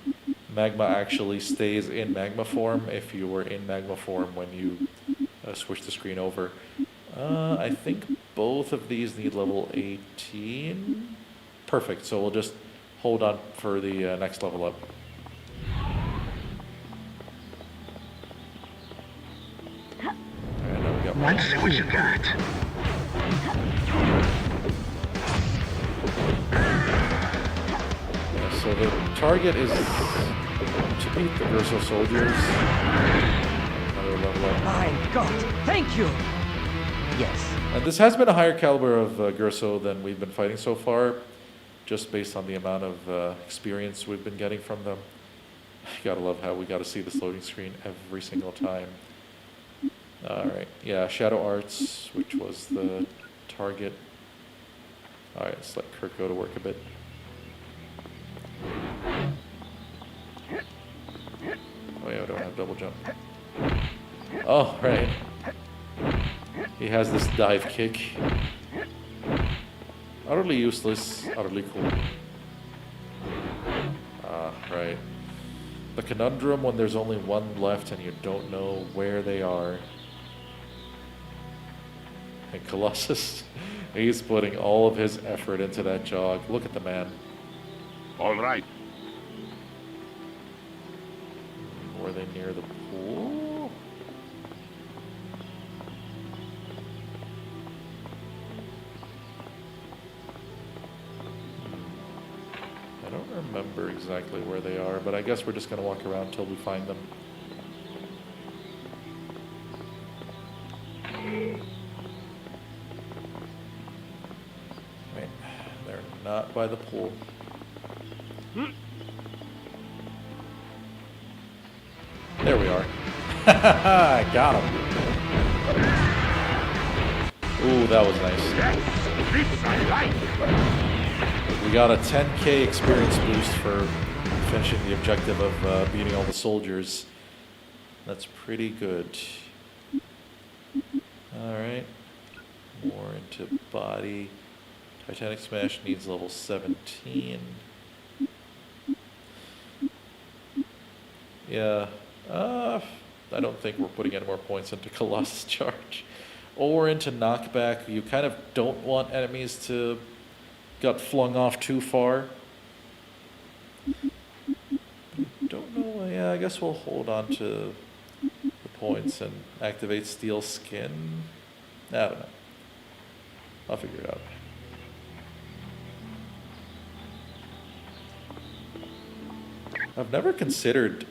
magma actually stays in magma form if you were in magma form when you switch the screen over. I think both of these need level 18. Perfect, so we'll just hold on for the next level up. Let's see what you got. Yeah, so the target is to beat the Gerso soldiers. Another level up. My God, thank you! Yes. And this has been a higher caliber of Gerso than we've been fighting so far, just based on the amount of experience we've been getting from them. You gotta love how we gotta see this loading screen every single time. Alright, yeah, Shadow Arts, which was the target. Alright, let's let Kirk go to work a bit. Oh yeah, I don't have double jump. Oh, right. He has this dive kick. Utterly useless, utterly cool. Right. The conundrum when there's only one left and you don't know where they are. And Colossus, he's putting all of his effort into that jog. Look at the man. All right. Were they near the pool? remember exactly where they are, but I guess we're just gonna walk around till we find them. Wait, they're not by the pool. There we are. I got him. Ooh, that was nice. We got a 10k experience boost for finishing the objective of beating all the soldiers. That's pretty good. Alright. More into body. Titanic Smash needs level 17. Yeah. I don't think we're putting any more points into Colossus Charge. Or into knockback. You kind of don't want enemies to get flung off too far. Don't know. Yeah, I guess we'll hold on to the points and activate Steel Skin. I don't know. I'll figure it out. I've never considered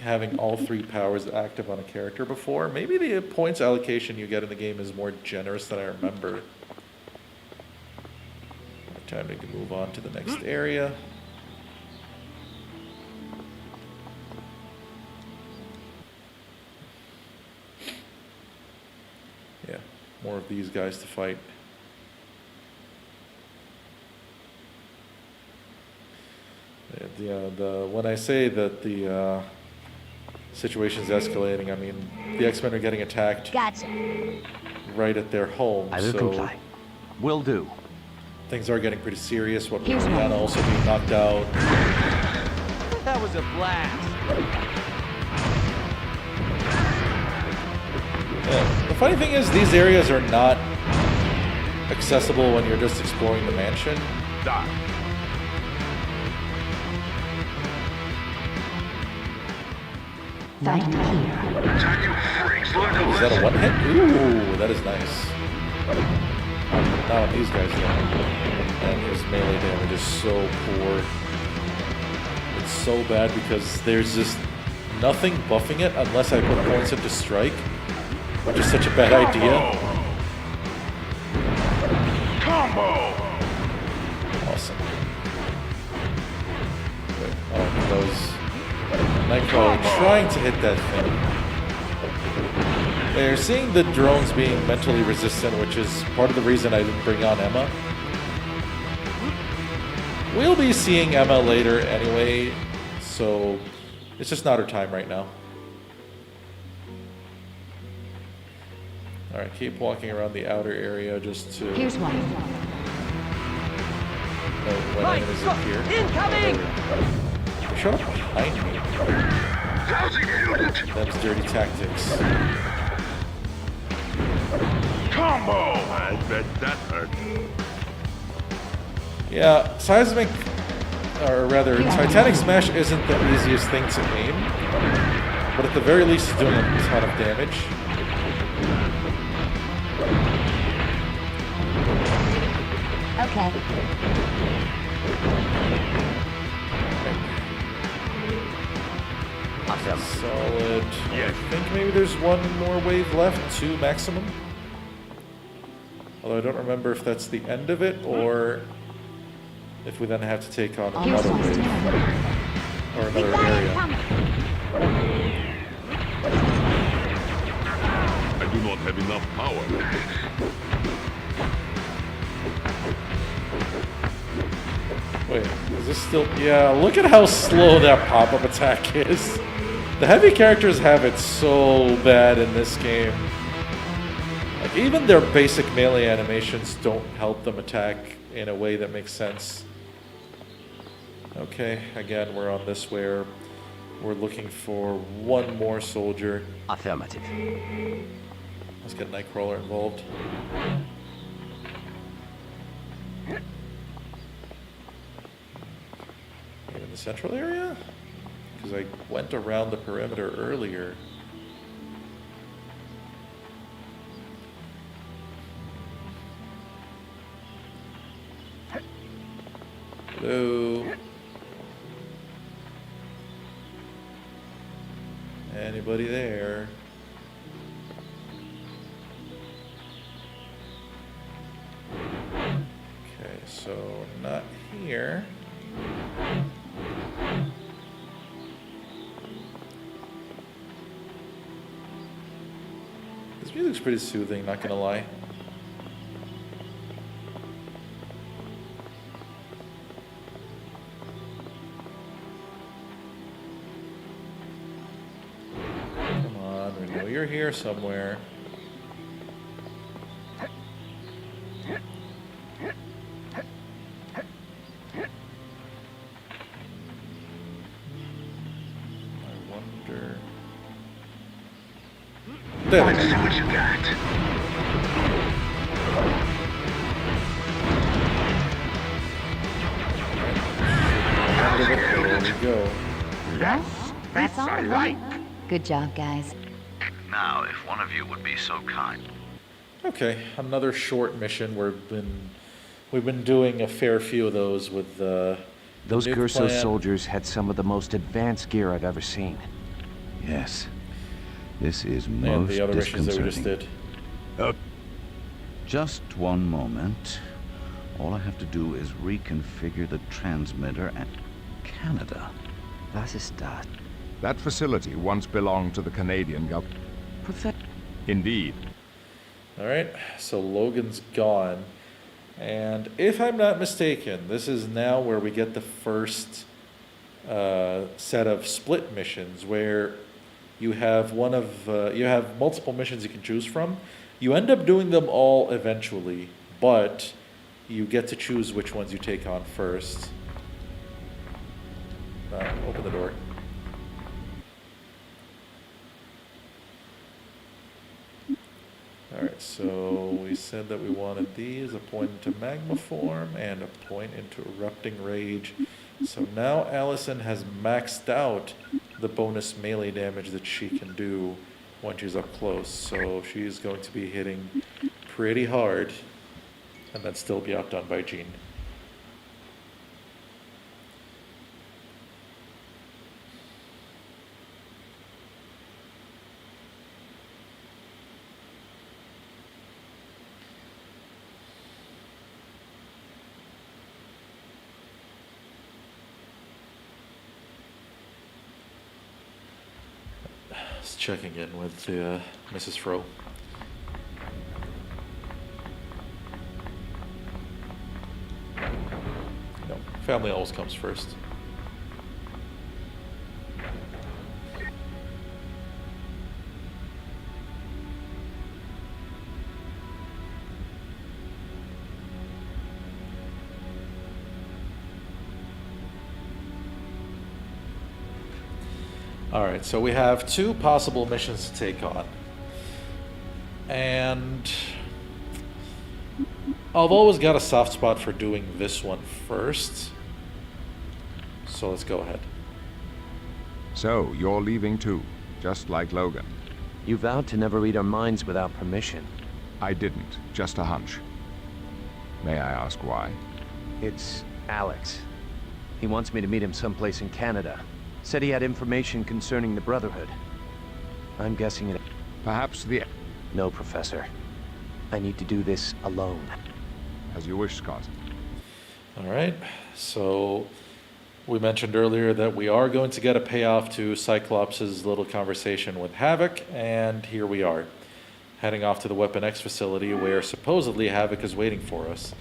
having all 3 powers active on a character before. Maybe the points allocation you get in the game is more generous than I remember. Time to move on to the next area. Yeah, more of these guys to fight. When I say that the situation's escalating, I mean the X-Men are getting attacked. Gotcha. Right at their home. I will comply. Will do. Things are getting pretty serious. What with Rihanna also being knocked out. That was a blast. Yeah. The funny thing is, these areas are not accessible when you're just exploring the mansion. Fight here. Is that a one hit? Ooh, that is nice. Now these guys don't. And his melee damage is so poor. It's so bad because there's just nothing buffing it unless I put points into strike, which is such a bad idea. Combo! Awesome. Wait, oh, those Nightcrawler trying to hit that thing. They're seeing the drones being mentally resistant, which is part of the reason I didn't bring on Emma. We'll be seeing Emma later anyway, so it's just not her time right now. Alright, keep walking around the outer area just to... Here's one. Know when enemies are here. Incoming! They showed up behind me. That's dirty tactics. Combo! I bet that hurt. Yeah, seismic, or rather, Titanic Smash isn't the easiest thing to aim, but at the very least it's doing a ton of damage. Okay. Solid. I think maybe there's one more wave left, 2 maximum. Although I don't remember if that's the end of it or if we then have to take on another wave or another area. I do not have enough power. Wait, is this still... Yeah, look at how slow that pop-up attack is. The heavy characters have it so bad in this game. Like, even their basic melee animations don't help them attack in a way that makes sense. Okay, again, we're on this where we're looking for one more soldier. Affirmative. Let's get Nightcrawler involved. Maybe in the central area? Because I went around the perimeter earlier. Hello. anybody there. Okay, so not here. This music's pretty soothing, not gonna lie. Come on, we know you're here somewhere. There we go. What you got? There we go. That's all, right? Good job, guys. Now, if one of you would be so kind. Okay, another short mission. We've been doing a fair few of those with Those nuke Gerso plant. soldiers had some of the most advanced gear I've ever seen. Yes. This is And most the other missions that we just disconcerting. did. Just one moment. All I have to do is reconfigure the transmitter at Canada. Was ist das? That facility once belonged to the Canadian government. Indeed. Alright, so Logan's gone. And if I'm not mistaken, this is now where we get the first set of split missions where you have you have multiple missions you can choose from. You end up doing them all eventually, but you get to choose which ones you take on first. Open the door. Alright, so we said that we wanted these, a point into magma form and a point into erupting rage. So now Allison has maxed out the bonus melee damage that she can do when she's up close. So she's going to be hitting pretty hard and then still be outdone by Jean. Just checking in with Mrs. Fro. No, family always comes first. Alright, so we have two possible missions to take on. And I've always got a soft spot for doing this one first. So let's go ahead. So, you're leaving too, just like Logan. You vowed to never read our minds without permission. I didn't, just a hunch. May I ask why? It's Alex. He wants me to meet him someplace in Canada. Said he had information concerning the Brotherhood. I'm guessing it... Perhaps the... No, Professor. I need to do this alone. As you wish, Scott. Alright, so we mentioned earlier that we are going to get a payoff to Cyclops' little conversation with Havoc, and here we are, heading off to the Weapon X facility where supposedly Havoc is waiting for us.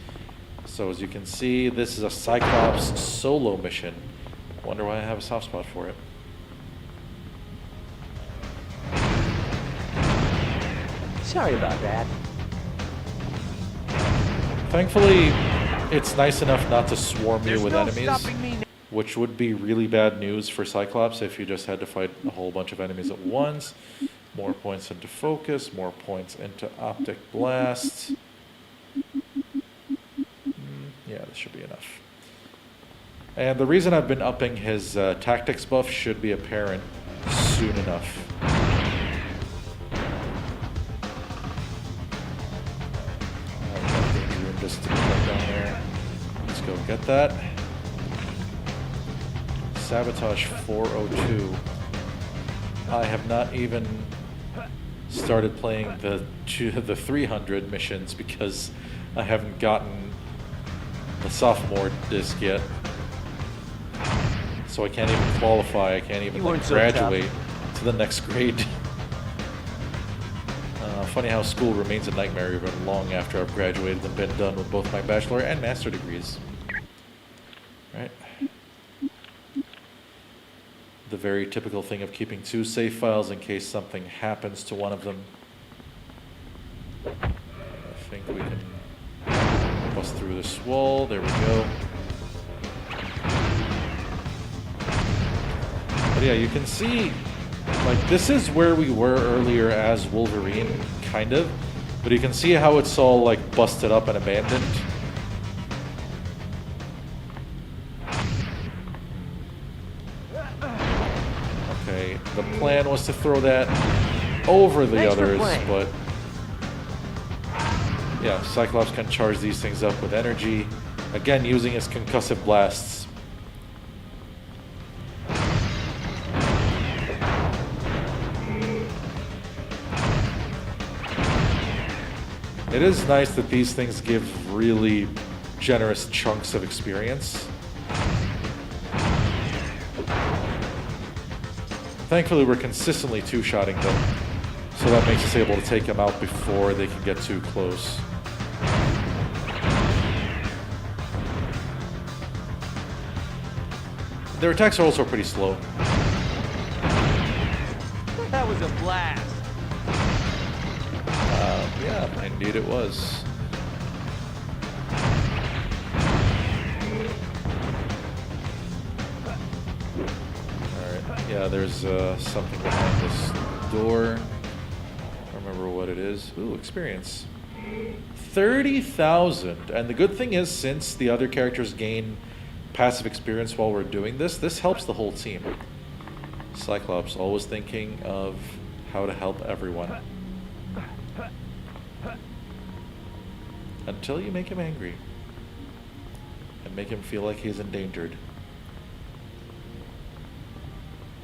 So as you can see, this is a Cyclops solo mission. Wonder why I have a soft spot for it. Sorry about that. Thankfully, it's nice enough not to swarm you with enemies, which would be really bad news for Cyclops if you just had to fight a whole bunch of enemies at once. More points into focus, more points into optic blast. Yeah, this should be enough. And the reason I've been upping his tactics buff should be apparent soon enough. Just to get down there. Let's go get that. Sabotage 402. I have not even started playing the 300 missions because I haven't gotten the sophomore disc yet. So I can't even qualify, I can't even like, graduate to the next grade. Funny how school remains a nightmare even long after I've graduated and been done with both my bachelor and master degrees. Right? The very typical thing of keeping 2 save files in case something happens to one of them. I think we can bust through this wall. There we go. But yeah, you can see, like, this is where we were earlier as Wolverine, kind of. But you can see how it's all, like, busted up and abandoned. Okay, the plan was to throw that over the others, but... yeah, Cyclops can charge these things up with energy. Again, using his concussive blasts. It is nice that these things give really generous chunks of experience. Thankfully, we're consistently two-shotting them, so that makes us able to take them out before they can get too close. Their attacks are also pretty slow. That was a blast. Yeah, indeed it was. Alright, yeah, there's something behind this door. I don't remember what it is. Ooh, experience. 30,000. And the good thing is, since the other characters gain passive experience while we're doing this, this helps the whole team. Cyclops always thinking of how to help everyone. Until you make him angry. And make him feel like he's endangered.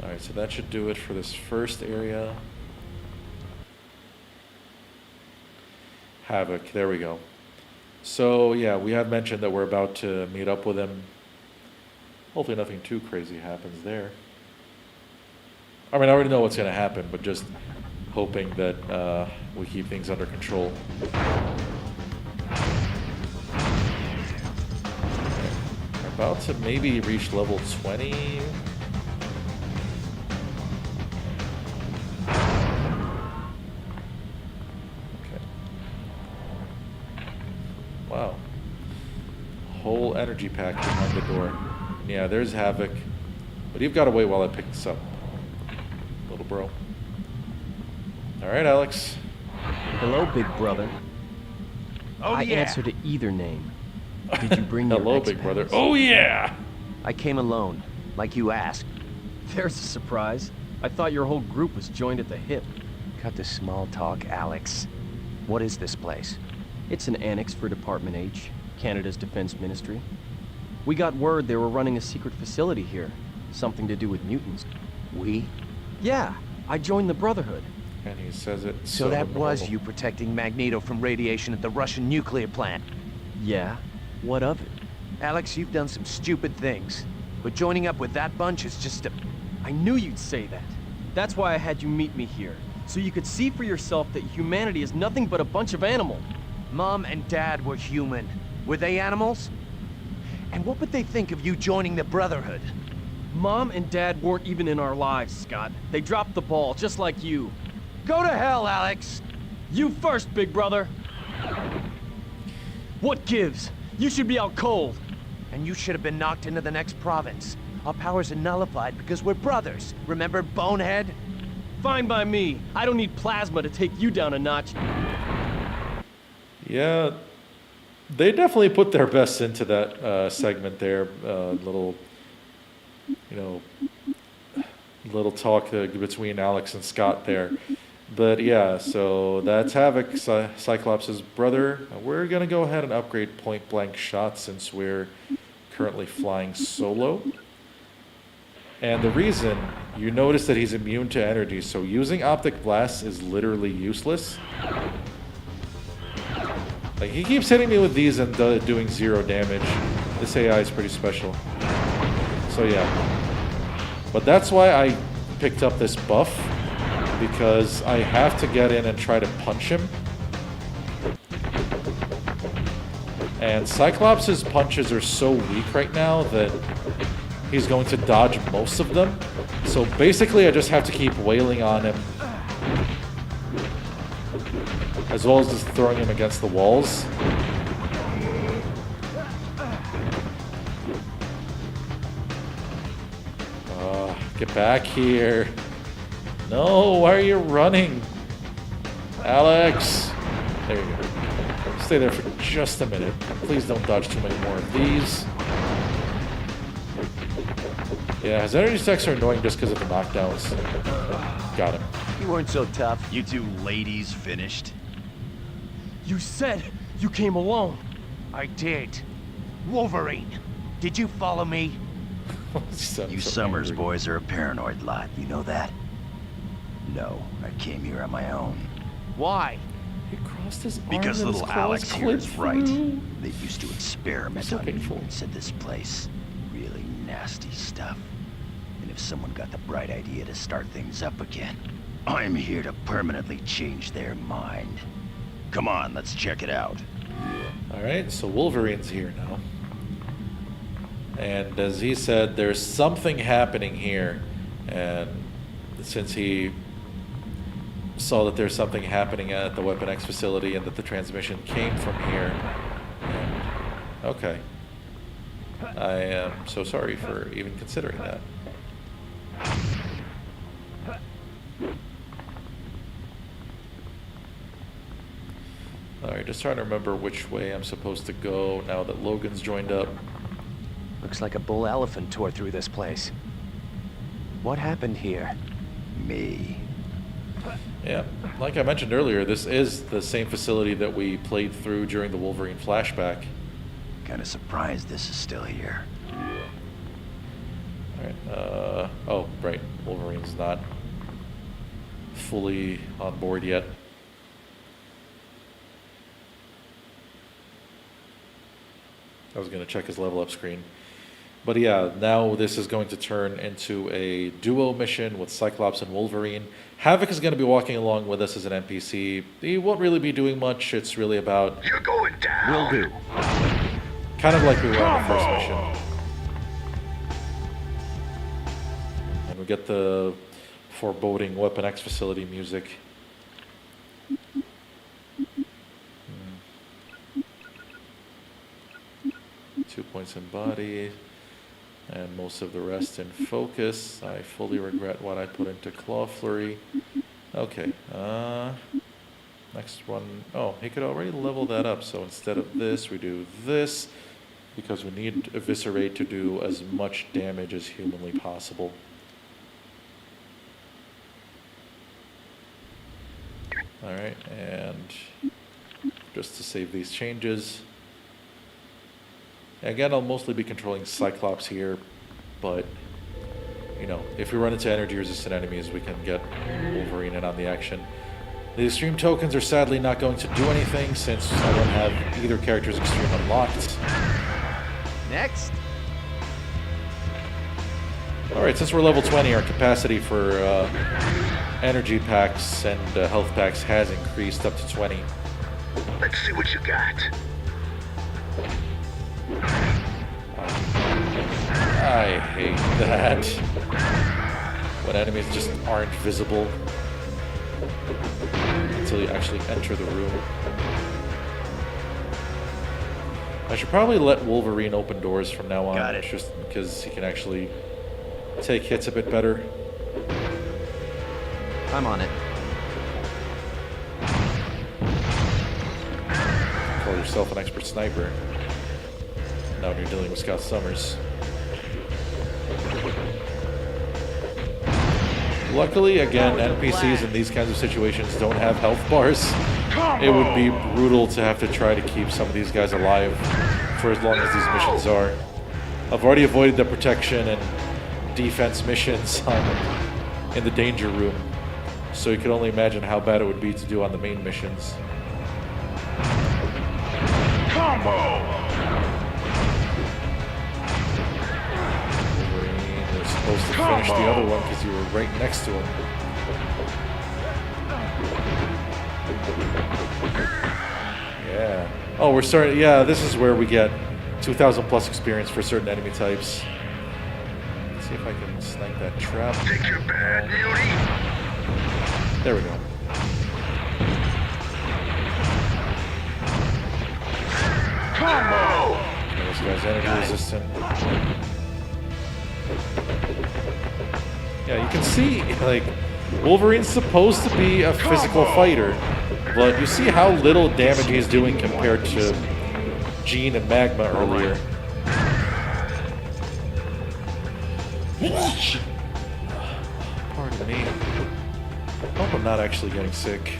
Alright, so that should do it for this first area. Havoc, there we go. So, yeah, we have mentioned that we're about to meet up with him. Hopefully nothing too crazy happens there. I mean, I already know what's going to happen, but just hoping that we keep things under control. We're about to maybe reach level 20. Okay. Wow. Whole energy pack behind the door. Yeah, there's Havoc. But you've got to wait while I pick this up. Little bro. Alright, Alex. Hello, big brother. Oh, I yeah. answer to either name. Did you bring your Hello, big X-Pens? brother. Oh, yeah! I came alone, like you asked. There's a surprise. I thought your whole group was joined at the hip. Cut the small talk, Alex. What is this place? It's an annex for Department H, Canada's Defense Ministry. We got word they were running a secret facility here. Something to do with mutants. We? Yeah, I joined the Brotherhood. And he says it So that was normal. you protecting Magneto from radiation at the Russian nuclear plant. Yeah? What of it? Alex, you've done some stupid things. But joining up with that bunch is just a... I knew you'd say that. That's why I had you meet me here. So you could see for yourself that humanity is nothing but a bunch of animals. Mom and Dad were human. Were they animals? And what would they think of you joining the Brotherhood? Mom and Dad weren't even in our lives, Scott. They dropped the ball, just like you. Go to hell, Alex! You first, big brother! What gives? You should be out cold. And you should have been knocked into the next province. Our powers are nullified because we're brothers. Remember, bonehead? Fine by me. I don't need plasma to take you down a notch. Yeah, they definitely put their best into that segment there. Little, you know, little talk between Alex and Scott there. But yeah, so that's Havoc, Cyclops' brother. We're going to go ahead and upgrade point blank shot since we're currently flying solo. And the reason you notice that he's immune to energy, so using Optic Blast is literally useless. Like, he keeps hitting me with these and doing 0 damage. This AI is pretty special. So yeah. But that's why I picked up this buff, because I have to get in and try to punch him. And Cyclops' punches are so weak right now that he's going to dodge most of them. So basically I just have to keep wailing on him, as well as just throwing him against the walls. Get back here. No, why are you running? Alex! There you go. Stay there for just a minute. Please don't dodge too many more of these. Yeah, his energy stacks are annoying just because of the knockdowns. Got him. You weren't so tough. You two ladies finished. You said you came alone. I did. Wolverine, did you follow me? You Summers boys are a paranoid lot, you know that? No, I came here on my own. Why? He crossed his arm Because and little his claws Alex here is clipped right. through. They used to experiment So on painful. mutants at this place. Really nasty stuff. And if someone got the bright idea to start things up again, I'm here to permanently change their mind. Come on, let's check it out. Alright, so Wolverine's here now. And as he said, there's something happening here. And since he saw that there's something happening at the Weapon X facility and that the transmission came from here. And, okay. I am so sorry for even considering that. Alright, just trying to remember which way I'm supposed to go now that Logan's joined up. Looks like a bull elephant tore through this place. What happened here? Me. Yeah, like I mentioned earlier, this is the same facility that we played through during the Wolverine flashback. Kinda surprised this is still here. Alright, oh, right, Wolverine's not fully on board yet. I was going to check his level up screen. But yeah, now this is going to turn into a duo mission with Cyclops and Wolverine. Havoc is going to be walking along with us as an NPC. He won't really be doing much. It's really about... You're going down. Will do. Kind of like we were on the first mission. And we get the foreboding Weapon X facility music. 2 points in body. And most of the rest in focus. I fully regret what I put into Claw Flurry. Okay, next one. Oh, he could already level that up. So instead of this, we do this. Because we need Eviscerate to do as much damage as humanly possible. Alright, and just to save these changes. Again, I'll mostly be controlling Cyclops here, but, you know, if we run into energy-resistant enemies, we can get Wolverine in on the action. The Extreme tokens are sadly not going to do anything, since I don't have either character's Extreme unlocked. Next. Alright, since we're level 20, our capacity for energy packs and health packs has increased up to 20. Let's see what you got. I hate that. When enemies just aren't visible until you actually enter the room. I should probably let Wolverine open doors from now on. Got it. Just because he can actually take hits a bit better. I'm on it. Call yourself an expert sniper. Now when you're dealing with Scott Summers. Luckily, again, NPCs in these kinds of situations don't have health bars. It would be brutal to have to try to keep some of these guys alive for as long as these missions are. I've already avoided the protection and defense missions on in the danger room. So you can only imagine how bad it would be to do on the main missions. Combo! You're supposed to finish the other one because you were right next to him. Yeah. Oh, we're starting. Yeah, this is where we get 2,000 plus experience for certain enemy types. Let's see if I can snipe that trap. Take your bad beauty. There we go. Combo! Okay, this guy's energy resistant. Yeah, you can see, like, Wolverine's supposed to be a physical fighter, but you see how little damage he's doing compared to Jean and Magma earlier. Pardon me. I hope I'm not actually getting sick.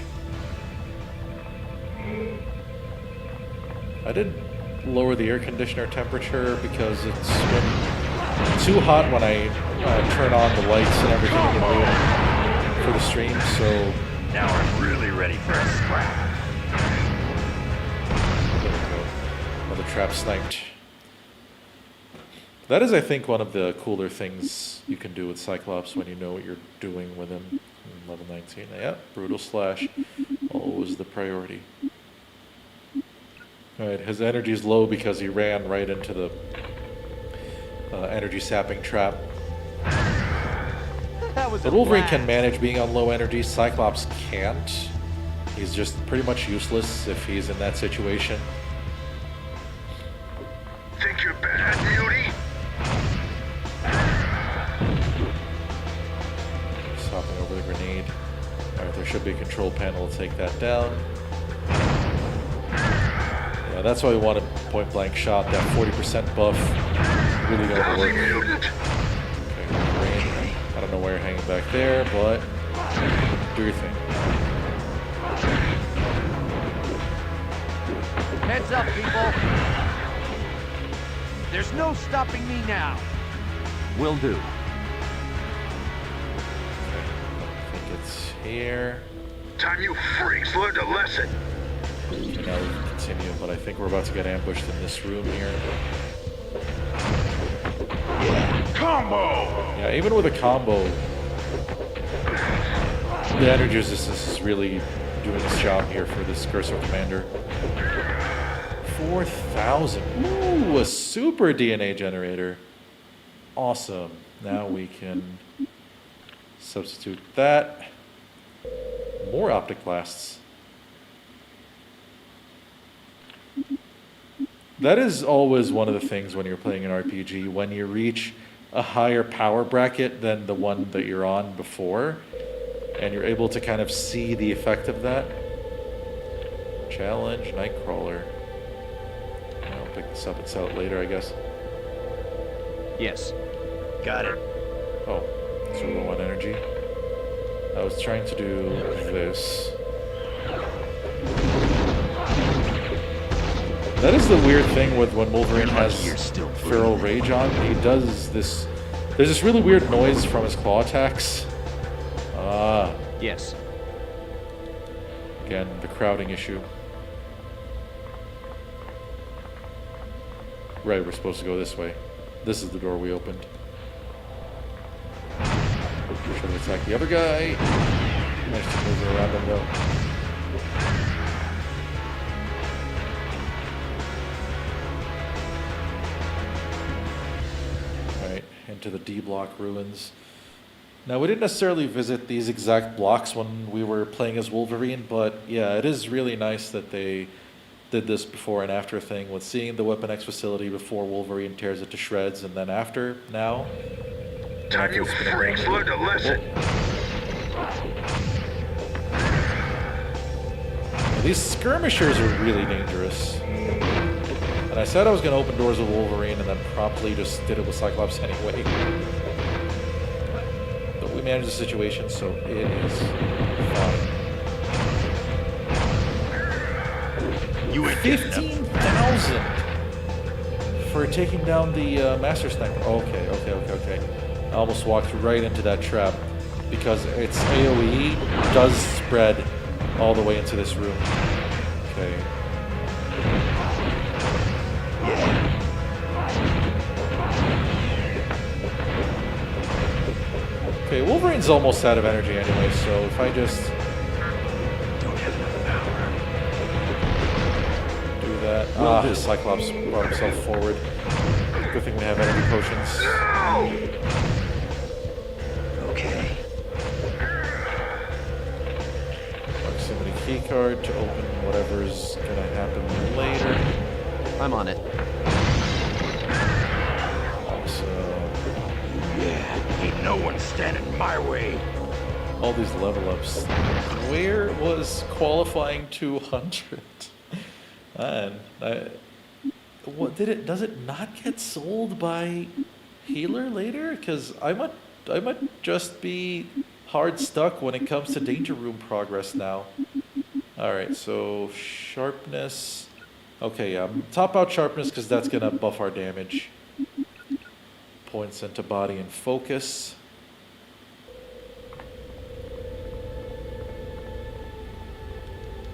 I did lower the air conditioner temperature because it's been too hot when I turn on the lights and everything in the room for the stream, so... Now I'm really ready for a scrap. Another trap sniped. That is, I think, one of the cooler things you can do with Cyclops when you know what you're doing with him. In level 19. Yeah, brutal slash. Always the priority. Alright, his energy is low because he ran right into the energy sapping trap. But Wolverine can manage being on low energy. Cyclops can't. He's just pretty much useless if he's in that situation. Think you're bad, beauty? Just hopping over the grenade. Alright, there should be a control panel to take that down. Yeah, that's why we want a point blank shot. That 40% buff really gonna work. Okay, Rain. I don't know why you're hanging back there, but do your thing. Heads up, people. There's no stopping me now. Will do. I think it's here. Time you freaks learned a lesson. Now we can continue, but I think we're about to get ambushed in this room here. Combo! Yeah, even with a combo, the energy resistance is really doing its job here for this Cursor Commander. 4,000. Ooh, a super DNA generator. Awesome. Now we can substitute that. More optic blasts. That is always one of the things when you're playing an RPG. When you reach a higher power bracket than the one that you're on before, and you're able to kind of see the effect of that. Challenge Nightcrawler. I'll pick this up and sell it later, I guess. Yes. Got it. Oh, so low on energy. I was trying to do this. That is the weird thing with when Wolverine has Feral Rage on. He does this... There's this really weird noise from his claw attacks. Ah. Yes. Again, the crowding issue. Right, we're supposed to go this way. This is the door we opened. Should have attacked the other guy. Managed to move around him though. Into the D block ruins. Now, we didn't necessarily visit these exact blocks when we were playing as Wolverine, but yeah, it is really nice that they did this before and after thing with seeing the Weapon X facility before Wolverine tears it to shreds, and then after, now. Time you freaks learned a lesson. Now, these skirmishers are really dangerous. And I said I was going to open doors with Wolverine and then promptly just did it with Cyclops anyway. But we managed the situation, so it is fine. You 15,000 for taking down the Master Sniper. Okay. I almost walked right into that trap. because its AoE does spread all the way into this room. Okay. Okay, Wolverine's almost out of energy anyway, so if I just do that. Cyclops brought himself forward. Good thing we have energy potions. Okay. Proximity keycard to open whatever's gonna happen later. I'm on it. Yeah, ain't no one standing in my way. All these level ups. Where was qualifying 200? Man, what did it? Does it not get sold by healer later? Because I might just be hard stuck when it comes to danger room progress now. All right, so sharpness. Okay, yeah, top out sharpness because that's gonna buff our damage. Points into body and focus.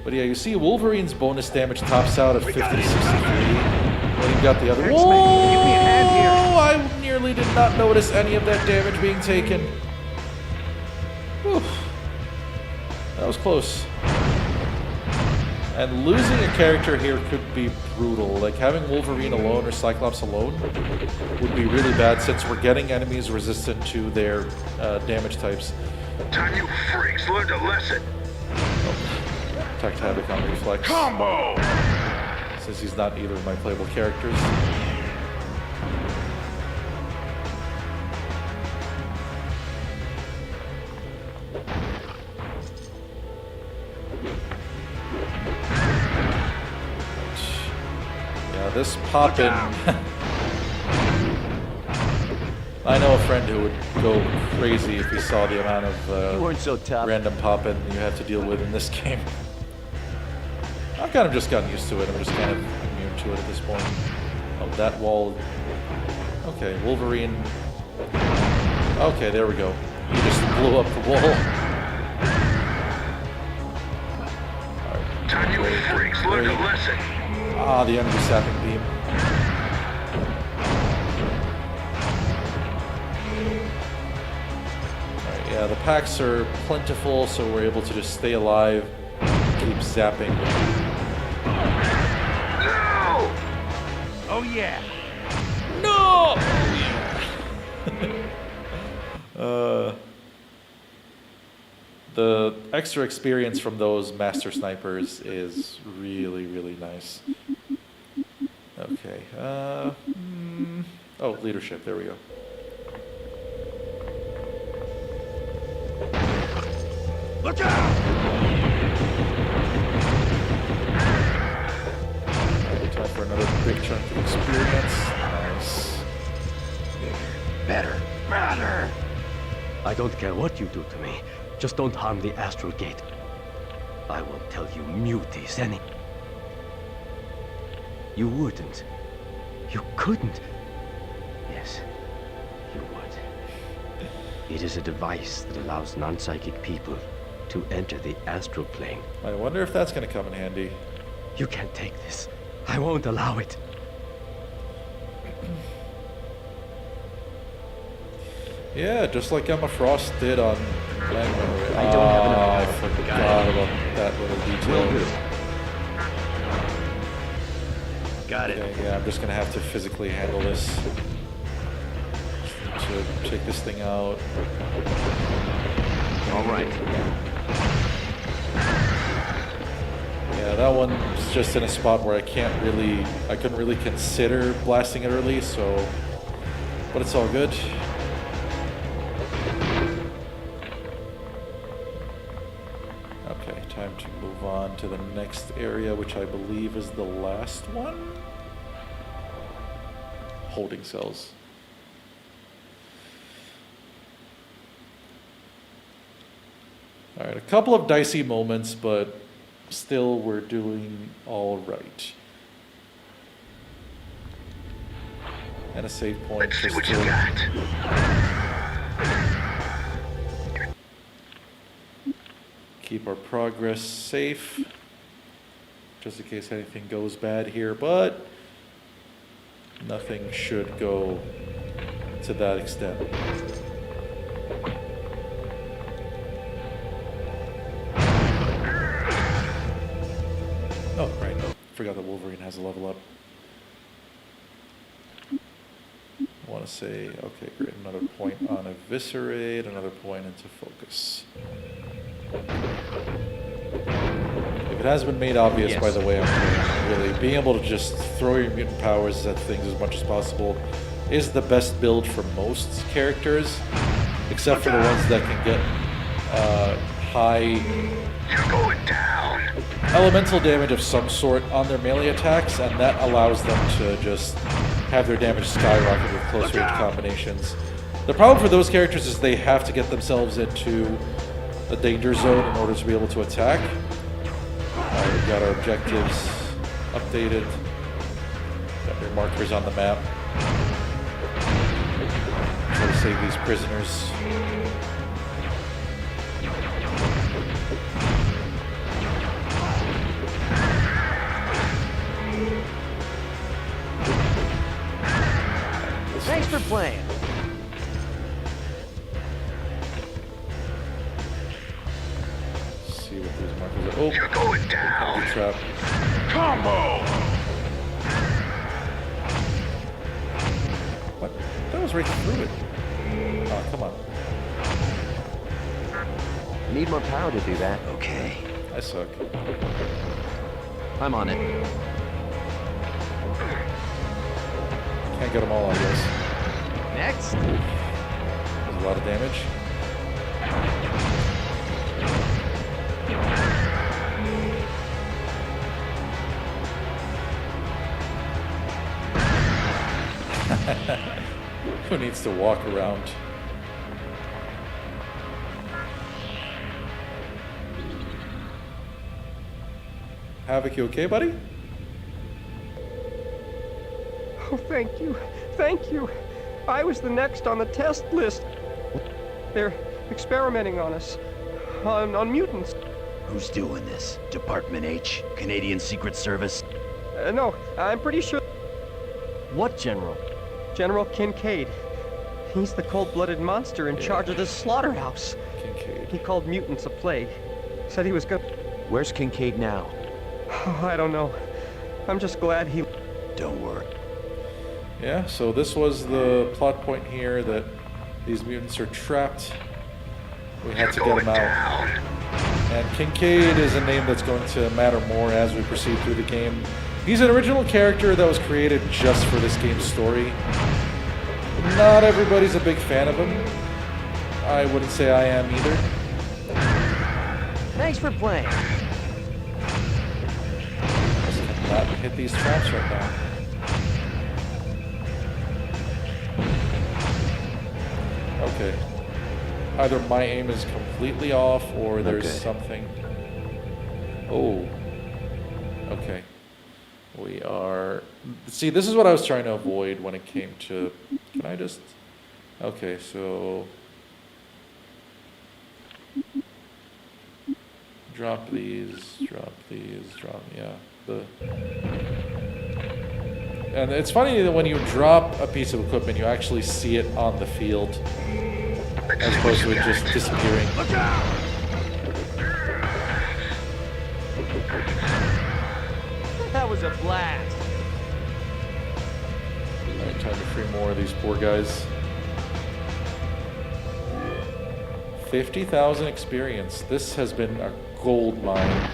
But yeah, you see Wolverine's bonus damage tops out at 50 to 63. Then you got the other. Whoa! I nearly did not notice any of that damage being taken. Whew. That was close. And losing a character here could be brutal. Like having Wolverine alone or Cyclops alone would be really bad since we're getting enemies resistant to their damage types. Time you freaks learned a lesson. Attacked Havoc on reflex. Combo! Since he's not either of my playable characters. Yeah, this pop-in... I know a friend who would go crazy if he saw the amount of You weren't so tough. random pop-in you have to deal with in this game. I've kind of just gotten used to it. I'm just kind of immune to it at this point. Oh, that wall. Okay, Wolverine. Okay, there we go. He just blew up the wall. Alright. Time you freaks learned a lesson. Ah, the energy sapping beam. Alright, yeah, the packs are plentiful, so we're able to just stay alive, keep zapping. No! Oh yeah. No! The extra experience from those master snipers is really, really nice. Okay. Oh, leadership. There we go. Look out! Time for another big chunk of experience. Nice. Better. I don't care what you do to me. Just don't harm the Astral Gate. I will tell you muties any. You wouldn't. You couldn't. Yes, you would. It is a device that allows non-psychic people to enter the astral plane. I wonder if that's going to come in handy. You can't take this. I won't allow it. Yeah, just like Emma Frost did on Magneto. I don't have enough. I forgot about that little detail. Got it. Okay, yeah, I'm just gonna have to physically handle this. To take this thing out. All right. Yeah, that one's just in a spot where I couldn't really consider blasting it early, so, but it's all good. Okay, time to move on to the next area, which I believe is the last one? Holding cells. Alright, a couple of dicey moments, but still we're doing all right. And a save point. Let's see what you got. Keep our progress safe, just in case anything goes bad here, but nothing should go to that extent. Oh, right. Forgot that Wolverine has a level up. I want to say, okay, great. Another point on Eviscerate, another point into Focus. If it has been made obvious by the way I'm playing, really, being able to just throw your mutant powers at things as much as possible is the best build for most characters, except for the ones that can get high elemental damage of some sort on their melee attacks, and that allows them to just have their damage skyrocket with close range combinations. The problem for those characters is they have to get themselves into a danger zone in order to be able to attack. We've got our objectives updated. Got their markers on the map. Try to save these prisoners. Thanks for playing. See what these markers are. Oh, you're going down. Trap. Combo. What? That was right through it. Oh, come on. Need more power to do that. Okay. I suck. I'm on it. Can't get them all, I guess. Next. There's a lot of damage. Who needs to walk around? Havoc, you okay, buddy? Oh, thank you. Thank you. I was the next on the test list. They're experimenting on us. On mutants. Who's doing this? Department H? Canadian Secret Service? No, I'm pretty sure... What general? General Kincaid. He's the cold-blooded monster in charge of this slaughterhouse. Kincaid. He called mutants a plague. Said he was gonna... Where's Kincaid now? Oh, I don't know. I'm just glad he... Don't worry. Yeah, so this was the plot point here, that these mutants are trapped. We had to get them out. And Kincaid is a name that's going to matter more as we proceed through the game. He's an original character that was created just for this game's story. Not everybody's a big fan of him. I wouldn't say I am either. Thanks for playing. Just cannot hit these traps right now. Okay. Either my aim is completely off or there's something. Oh. Okay. We are... See, this is what I was trying to avoid when it came to... Can I just... Okay, so... Drop these, yeah. And it's funny that when you drop a piece of equipment, you actually see it on the field, as opposed to it just disappearing. Look out! That was a blast. Alright, time to free more of these poor guys. 50,000 experience. This has been a gold mine.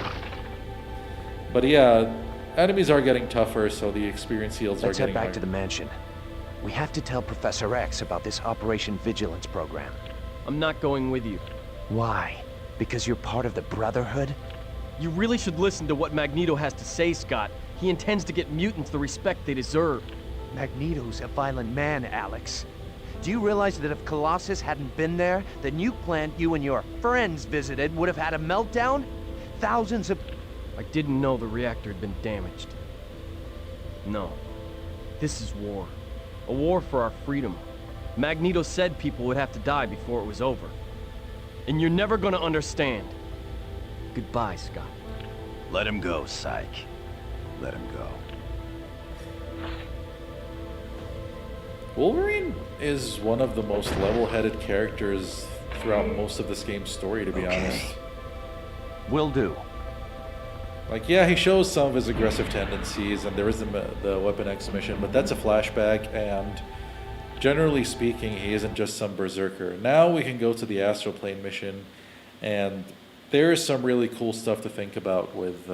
But yeah, enemies are getting tougher, so the experience yields Let's are getting head back higher. to the mansion. We have to tell Professor X about this Operation Vigilance program. I'm not going with you. Why? Because you're part of the Brotherhood? You really should listen to what Magneto has to say, Scott. He intends to get mutants the respect they deserve. Magneto's a violent man, Alex. Do you realize that if Colossus hadn't been there, the nuke plant you and your friends visited would have had a meltdown? Thousands of... I didn't know the reactor had been damaged. No. This is war. A war for our freedom. Magneto said people would have to die before it was over. And you're never gonna understand. Goodbye, Scott. Let him go, Psych. Let him go. Wolverine is one of the most level-headed characters throughout most of this game's story, to be honest. Will do. Like, yeah, he shows some of his aggressive tendencies, and there is the Weapon X mission, but that's a flashback, and generally speaking, he isn't just some berserker. Now we can go to the Astral Plane mission, and there's some really cool stuff to think about with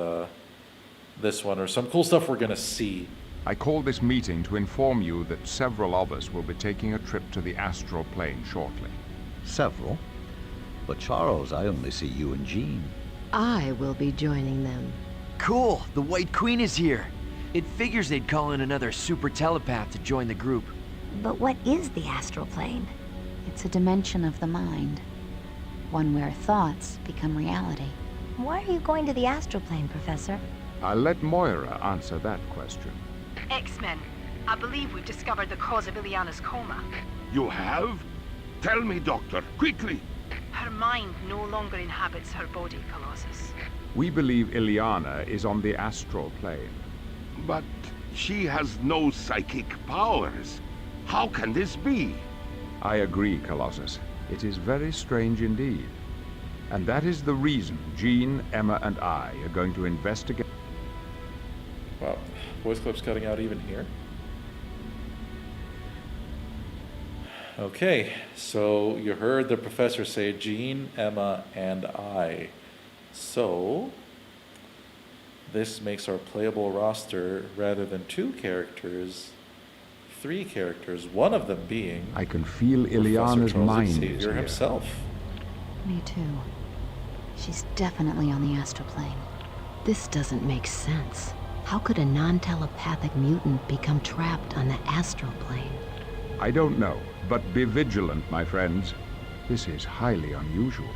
this one, or some cool stuff we're gonna see. I called this meeting to inform you that several of us will be taking a trip to the astral plane shortly. Several? But Charles, I only see you and Jean. I will be joining them. Cool, the White Queen is here. It figures they'd call in another super telepath to join the group. But what is the astral plane? It's a dimension of the mind. One where thoughts become reality. Why are you going to the astral plane, Professor? I'll let Moira answer that question. X-Men. I believe we've discovered the cause of Ileana's coma. You have? Tell me, Doctor, quickly. Her mind no longer inhabits her body, Colossus. We believe Ileana is on the astral plane. But she has no psychic powers. How can this be? I agree, Colossus. It is very strange indeed. And that is the reason Jean, Emma, and I are going to investigate. Wow, voice clip's cutting out even here. Okay, so you heard the professor say Jean, Emma, and I. So, this makes our playable roster, rather than 2 characters, 3 characters, one of them being... I can feel Ileana's mind is Xavier here. himself. Me too. She's definitely on the astral plane. This doesn't make sense. How could a non-telepathic mutant become trapped on the astral plane? I don't know, but be vigilant, my friends. This is highly unusual.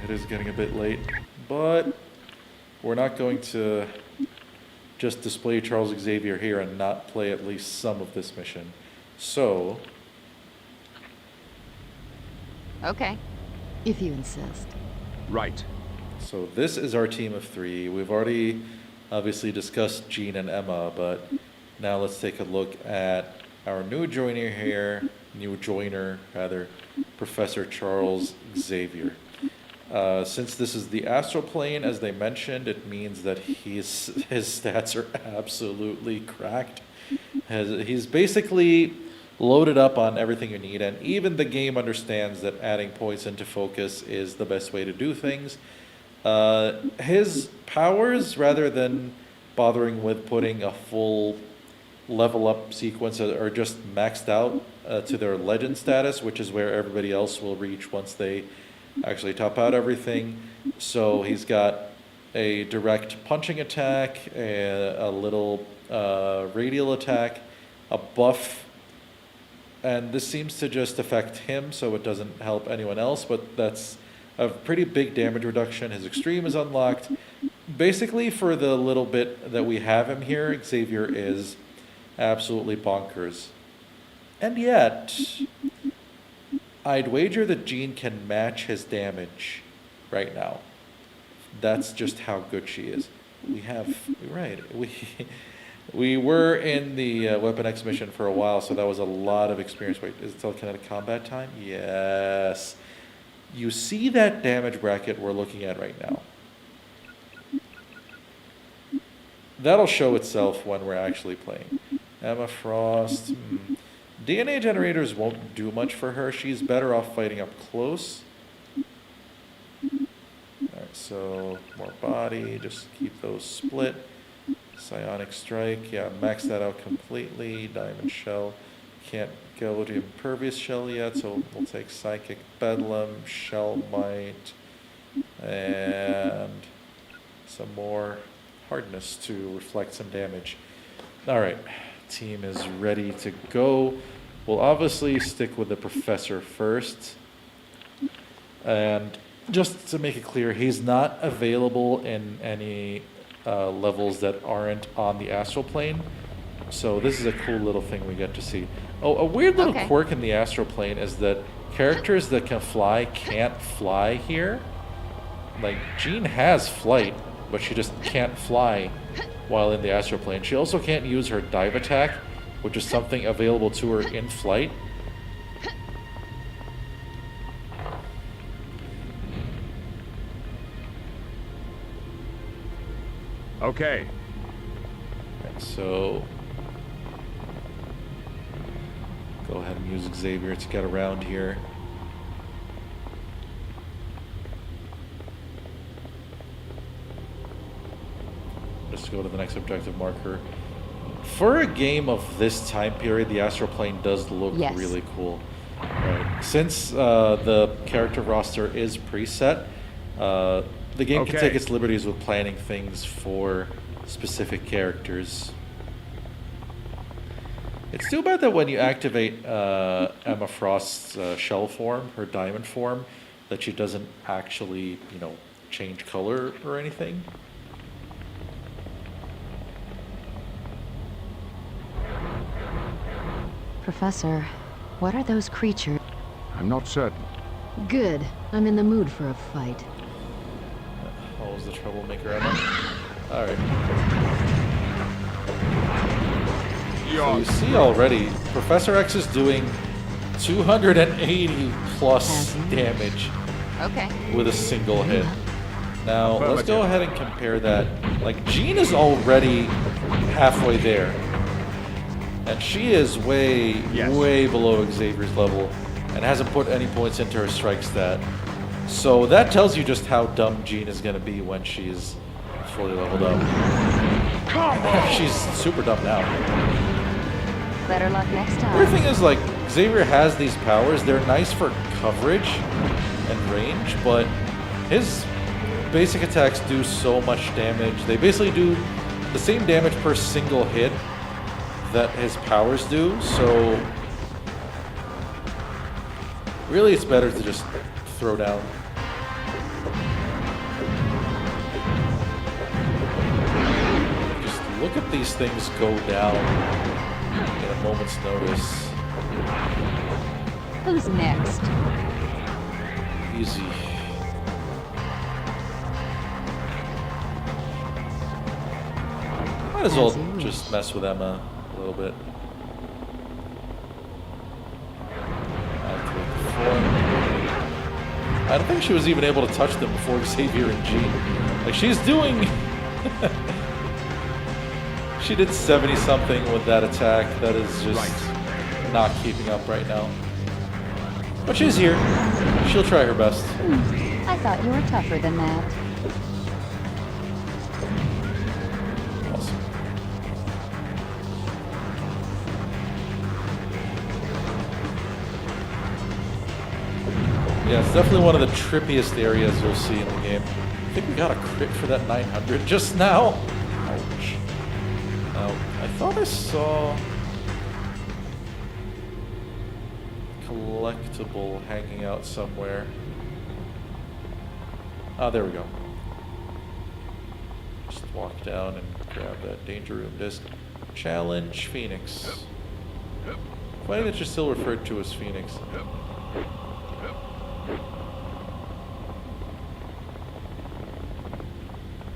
It is getting a bit late, but we're not going to just display Charles Xavier here and not play at least some of this mission. So... Okay, if you insist. Right. So this is our team of 3. We've already obviously discussed Jean and Emma, but now let's take a look at our new joiner here, Professor Charles Xavier. Since this is the astral plane, as they mentioned, it means that his stats are absolutely cracked. He's basically loaded up on everything you need, and even the game understands that adding points into focus is the best way to do things. His powers, rather than bothering with putting a full level up sequence, are just maxed out to their legend status, which is where everybody else will reach once they actually top out everything. So he's got a direct punching attack, a little radial attack, a buff, and this seems to just affect him, so it doesn't help anyone else, but that's a pretty big damage reduction. His extreme is unlocked. Basically, for the little bit that we have him here, Xavier is absolutely bonkers. And yet, I'd wager that Jean can match his damage right now. That's just how good she is. We were in the Weapon X mission for a while, so that was a lot of experience. Wait, is it telekinetic combat time? Yes. You see that damage bracket we're looking at right now. That'll show itself when we're actually playing. Emma Frost. DNA generators won't do much for her. She's better off fighting up close. Alright, so more body. Just keep those split. Psionic Strike. Yeah, max that out completely. Diamond Shell. Can't go to Impervious Shell yet, so we'll take Psychic Bedlam, Shell Might, and some more hardness to reflect some damage. Alright, team is ready to go. We'll obviously stick with the Professor first. And just to make it clear, he's not available in any levels that aren't on the astral plane. So this is a cool little thing we get to see. Oh, a weird little quirk in the astral plane is that characters that can fly can't fly here. like, Jean has flight, but she just can't fly while in the astral plane. She also can't use her dive attack, which is something available to her in flight. Okay. Right, so go ahead and use Xavier to get around here. Just go to the next objective marker. For a game of this time period, the astral plane does look really cool. Right. Since the character roster is preset, the game can take its liberties with planning things for specific characters. It's too bad that when you activate Emma Frost's shell form, her diamond form, that she doesn't actually, you know, change color or anything. Professor, what are those creatures? I'm not certain. Good. I'm in the mood for a fight. Always the troublemaker, Emma. Alright. So you see already, Professor X is doing 280 plus damage with a single hit. Now, let's go ahead and compare that. Like, Jean is already halfway there. And she is way below Xavier's level and hasn't put any points into her strike stat. So that tells you just how dumb Jean is going to be when she's fully leveled up. She's super dumb now. Better luck next time. The weird thing is, like, Xavier has these powers. They're nice for coverage and range, but his basic attacks do so much damage. They basically do the same damage per single hit that his powers do, so really it's better to just throw down. Just look at these things go down in a moment's notice. Who's next? Easy. Might as well just mess with Emma a little bit. Activate the form. I don't think she was even able to touch them before Xavier and Jean. Like, she's doing... She did 70 something with that attack. That is just not keeping up right now. But she's here. She'll try her best. I thought you were tougher than that. Awesome. Yeah, it's definitely one of the trippiest areas you'll see in the game. I think we got a crit for that 900 just now. Ouch. Now, I thought I saw collectible hanging out somewhere. Ah, there we go. Just walk down and grab that Danger Room disc. Challenge Phoenix. Funny that you're still referred to as Phoenix.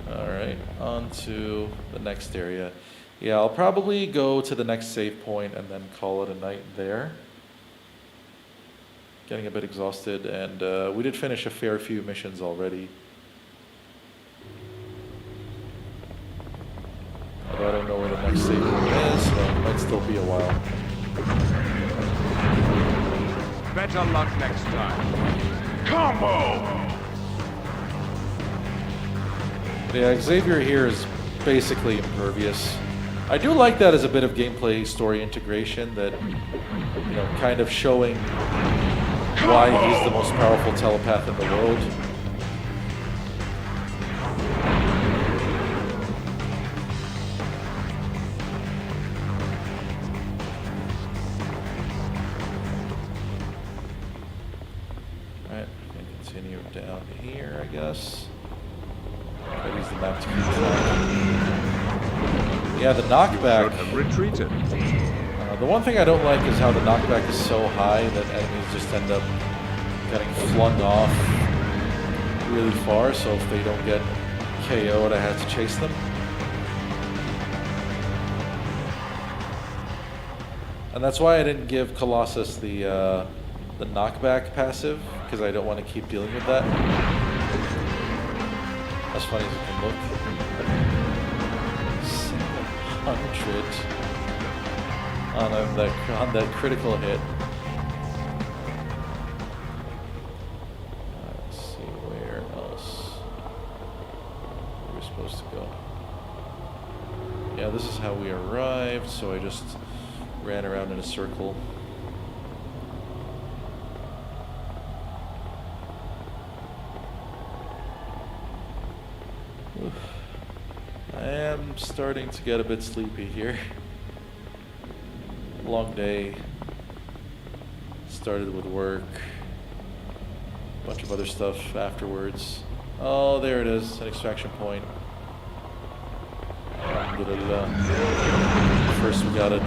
Alright, on to the next area. Yeah, I'll probably go to the next save point and then call it a night there. Getting a bit exhausted, and we did finish a fair few missions already. Although I don't know where the next save point is, so it might still be a while. Better luck next time. Combo! Yeah, Xavier here is basically impervious. I do like that as a bit of gameplay story integration, that, you know, kind of showing why he's the most powerful telepath in the world. Alright, we can continue down here, I guess. I'll use the map to keep track. Yeah, the knockback. Have retreated. The one thing I don't like is how the knockback is so high that enemies just end up getting flung off really far, so if they don't get KO'd, I had to chase them. And that's why I didn't give Colossus the knockback passive, because I don't want to keep dealing with that. As funny as it can look. 700 on that critical hit. Let's see, where else are we supposed to go? Yeah, this is how we arrived, so I just ran around in a circle. Oof. I am starting to get a bit sleepy here. Long day. Started with work. Bunch of other stuff afterwards. Oh, there it is, an extraction point. Alhamdulillah. First we gotta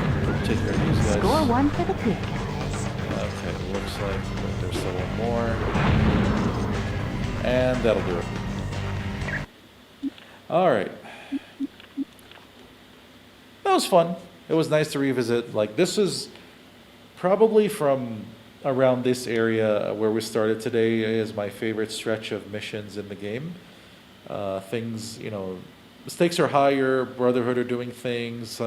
take care of these guys. Score one for the good guys. Okay, looks like there's still one more. And that'll do it. Alright. That was fun. It was nice to revisit. Like, this is probably from around this area where we started today is my favorite stretch of missions in the game. Things, you know, the stakes are higher, Brotherhood are doing things,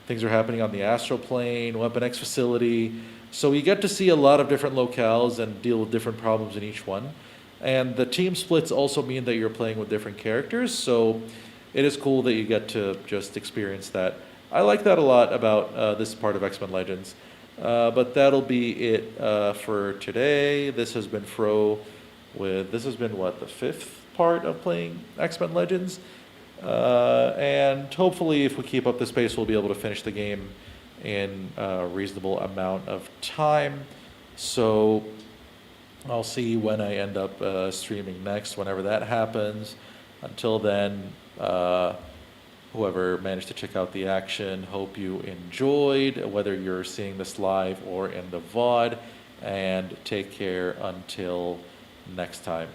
things are happening on the astral plane, Weapon X facility. So you get to see a lot of different locales and deal with different problems in each one. And the team splits also mean that you're playing with different characters, so it is cool that you get to just experience that. I like that a lot about this part of X-Men Legends. But that'll be it for today. This has been Fro with, this has been what, the 5th part of playing X-Men Legends? And hopefully if we keep up this pace, we'll be able to finish the game in a reasonable amount of time. So I'll see when I end up streaming next, whenever that happens. Until then, whoever managed to check out the action, hope you enjoyed, whether you're seeing this live or in the VOD, and take care until next time.